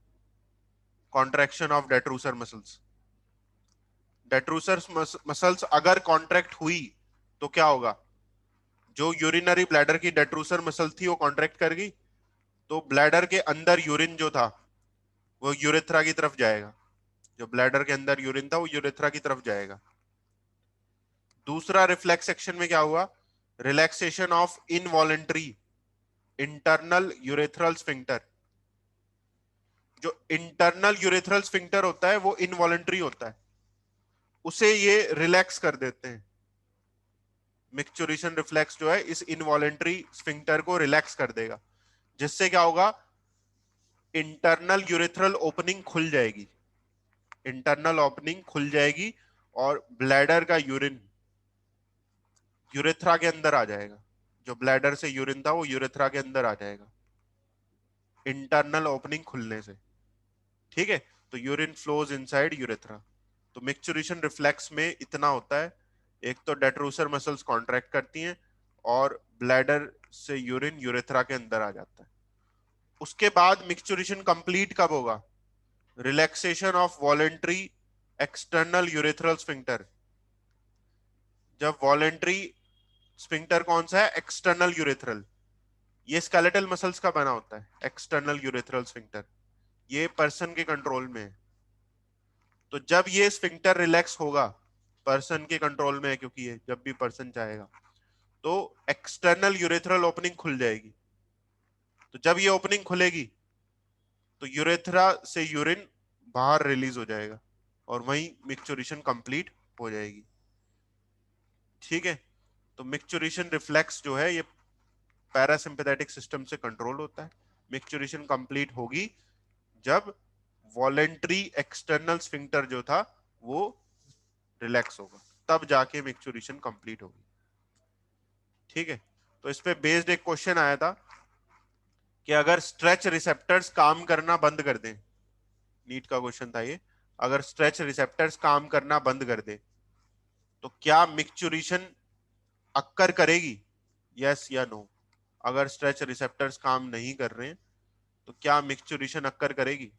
contraction of detrusor muscles. Detrusor muscles अगर कॉन्ट्रैक्ट हुई तो क्या होगा? जो यूरिनरी ब्लैडर की डेट्रूसर मसल थी वो कॉन्ट्रैक्ट कर गई, तो ब्लैडर के अंदर यूरिन जो था वो यूरेथ्रा की तरफ जाएगा। जो ब्लैडर के अंदर यूरिन था वो यूरेथ्रा की तरफ जाएगा। दूसरा रिफ्लेक्स एक्शन में क्या हुआ? Relaxation of involuntary internal urethral sphincter. जो इंटरनल यूरेथ्रल स्फिंक्टर होता है वो इनवॉलेंट्री होता है, उसे ये रिलैक्स कर देते हैं। मिक्चुरेशन रिफ्लेक्स जो है इस इनवॉलेंट्री स्फिंक्टर को रिलैक्स कर देगा, जिससे क्या होगा? इंटरनल यूरेथ्रल ओपनिंग खुल जाएगी, इंटरनल ओपनिंग खुल जाएगी और ब्लैडर का यूरिन यूरेथ्रा के अंदर आ जाएगा। जो ब्लैडर से यूरिन था वो यूरेथ्रा के अंदर आ जाएगा इंटरनल ओपनिंग खुलने से। ठीक है, तो यूरिन फ्लोज इनसाइड यूरेथ्रा। तो मिक्चुरेशन रिफ्लेक्स में इतना होता है, एक तो डेट्रूसर मसल्स कॉन्ट्रैक्ट करती हैं और ब्लैडर से यूरिन यूरेथ्रा के अंदर आ जाता है। उसके बाद मिक्चुरेशन कंप्लीट कब होगा? Relaxation of voluntary external urethral sphincter. जब वॉलेंट्री स्फिंक्टर कौन सा है? External urethral. ये स्केलेटल मसल्स का बना होता है एक्सटर्नल यूरेथ्रल स्फिंक्टर, ये पर्सन के कंट्रोल में है। तो जब ये स्फिंक्टर रिलैक्स होगा, पर्सन के कंट्रोल में है क्योंकि ये जब भी पर्सन चाहेगा, तो एक्सटर्नल यूरेथ्रल ओपनिंग खुल जाएगी। तो जब ये ओपनिंग खुलेगी तो यूरेथ्रा से यूरिन बाहर रिलीज हो जाएगा और वहीं मिक्चुरेशन कंप्लीट हो जाएगी। ठीक है, तो मिक्चुरेशन रिफ्लेक्स जो है ये पैरासिम्पैथेटिक सिस्टम से कंट्रोल होता है। मिक्चुरेशन कंप्लीट होगी जब वॉलेंट्री एक्सटर्नल स्फिंक्टर जो था वो रिलैक्स होगा, तब जाके मिक्चुरेशन कंप्लीट होगी। ठीक है, तो इस पे बेस्ड एक क्वेश्चन आया था कि अगर स्ट्रेच रिसेप्टर्स काम करना बंद कर दें, नीट का क्वेश्चन था ये, अगर स्ट्रेच रिसेप्टर्स काम करना बंद कर दे तो क्या मिक्चुरेशन अक्कर करेगी? यस या नो? अगर स्ट्रेच रिसेप्टर्स काम नहीं कर रहे हैं तो क्या मिक्चुरेशन अक्कर करेगी?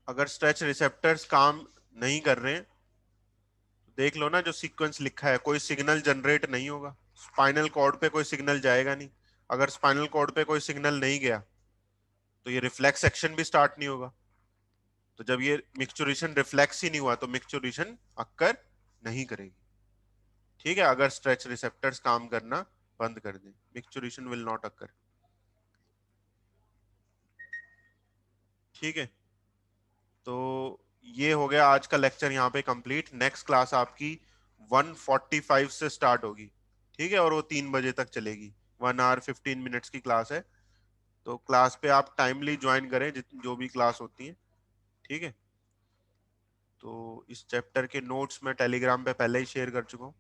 अगर स्ट्रेच रिसेप्टर्स काम नहीं कर रहे हैं, देख लो ना जो सीक्वेंस लिखा है, कोई सिग्नल जनरेट नहीं होगा, स्पाइनल कॉर्ड पे कोई सिग्नल जाएगा नहीं। अगर स्पाइनल कॉर्ड पे कोई सिग्नल नहीं गया तो ये रिफ्लेक्स एक्शन भी स्टार्ट नहीं होगा। तो जब ये मिक्चुरेशन रिफ्लेक्स ही नहीं हुआ तो मिक्चुरेशन अक्कर नहीं करेगी। ठीक है, अगर स्ट्रेच रिसेप्टर्स काम करना बंद कर दें, मिक्चुरेशन विल नॉट अक्कर। ठीक है, तो ये हो गया आज का लेक्चर यहाँ पे कंप्लीट। नेक्स्ट क्लास आपकी 1:45 से स्टार्ट होगी। ठीक है, और वो 3 बजे तक चलेगी। 1 आवर 15 मिनट्स की क्लास है, तो क्लास पे आप टाइमली ज्वाइन करें जो भी क्लास होती है। ठीक है, तो इस चैप्टर के नोट्स मैं टेलीग्राम पे पहले ही शेयर कर चुका हूँ।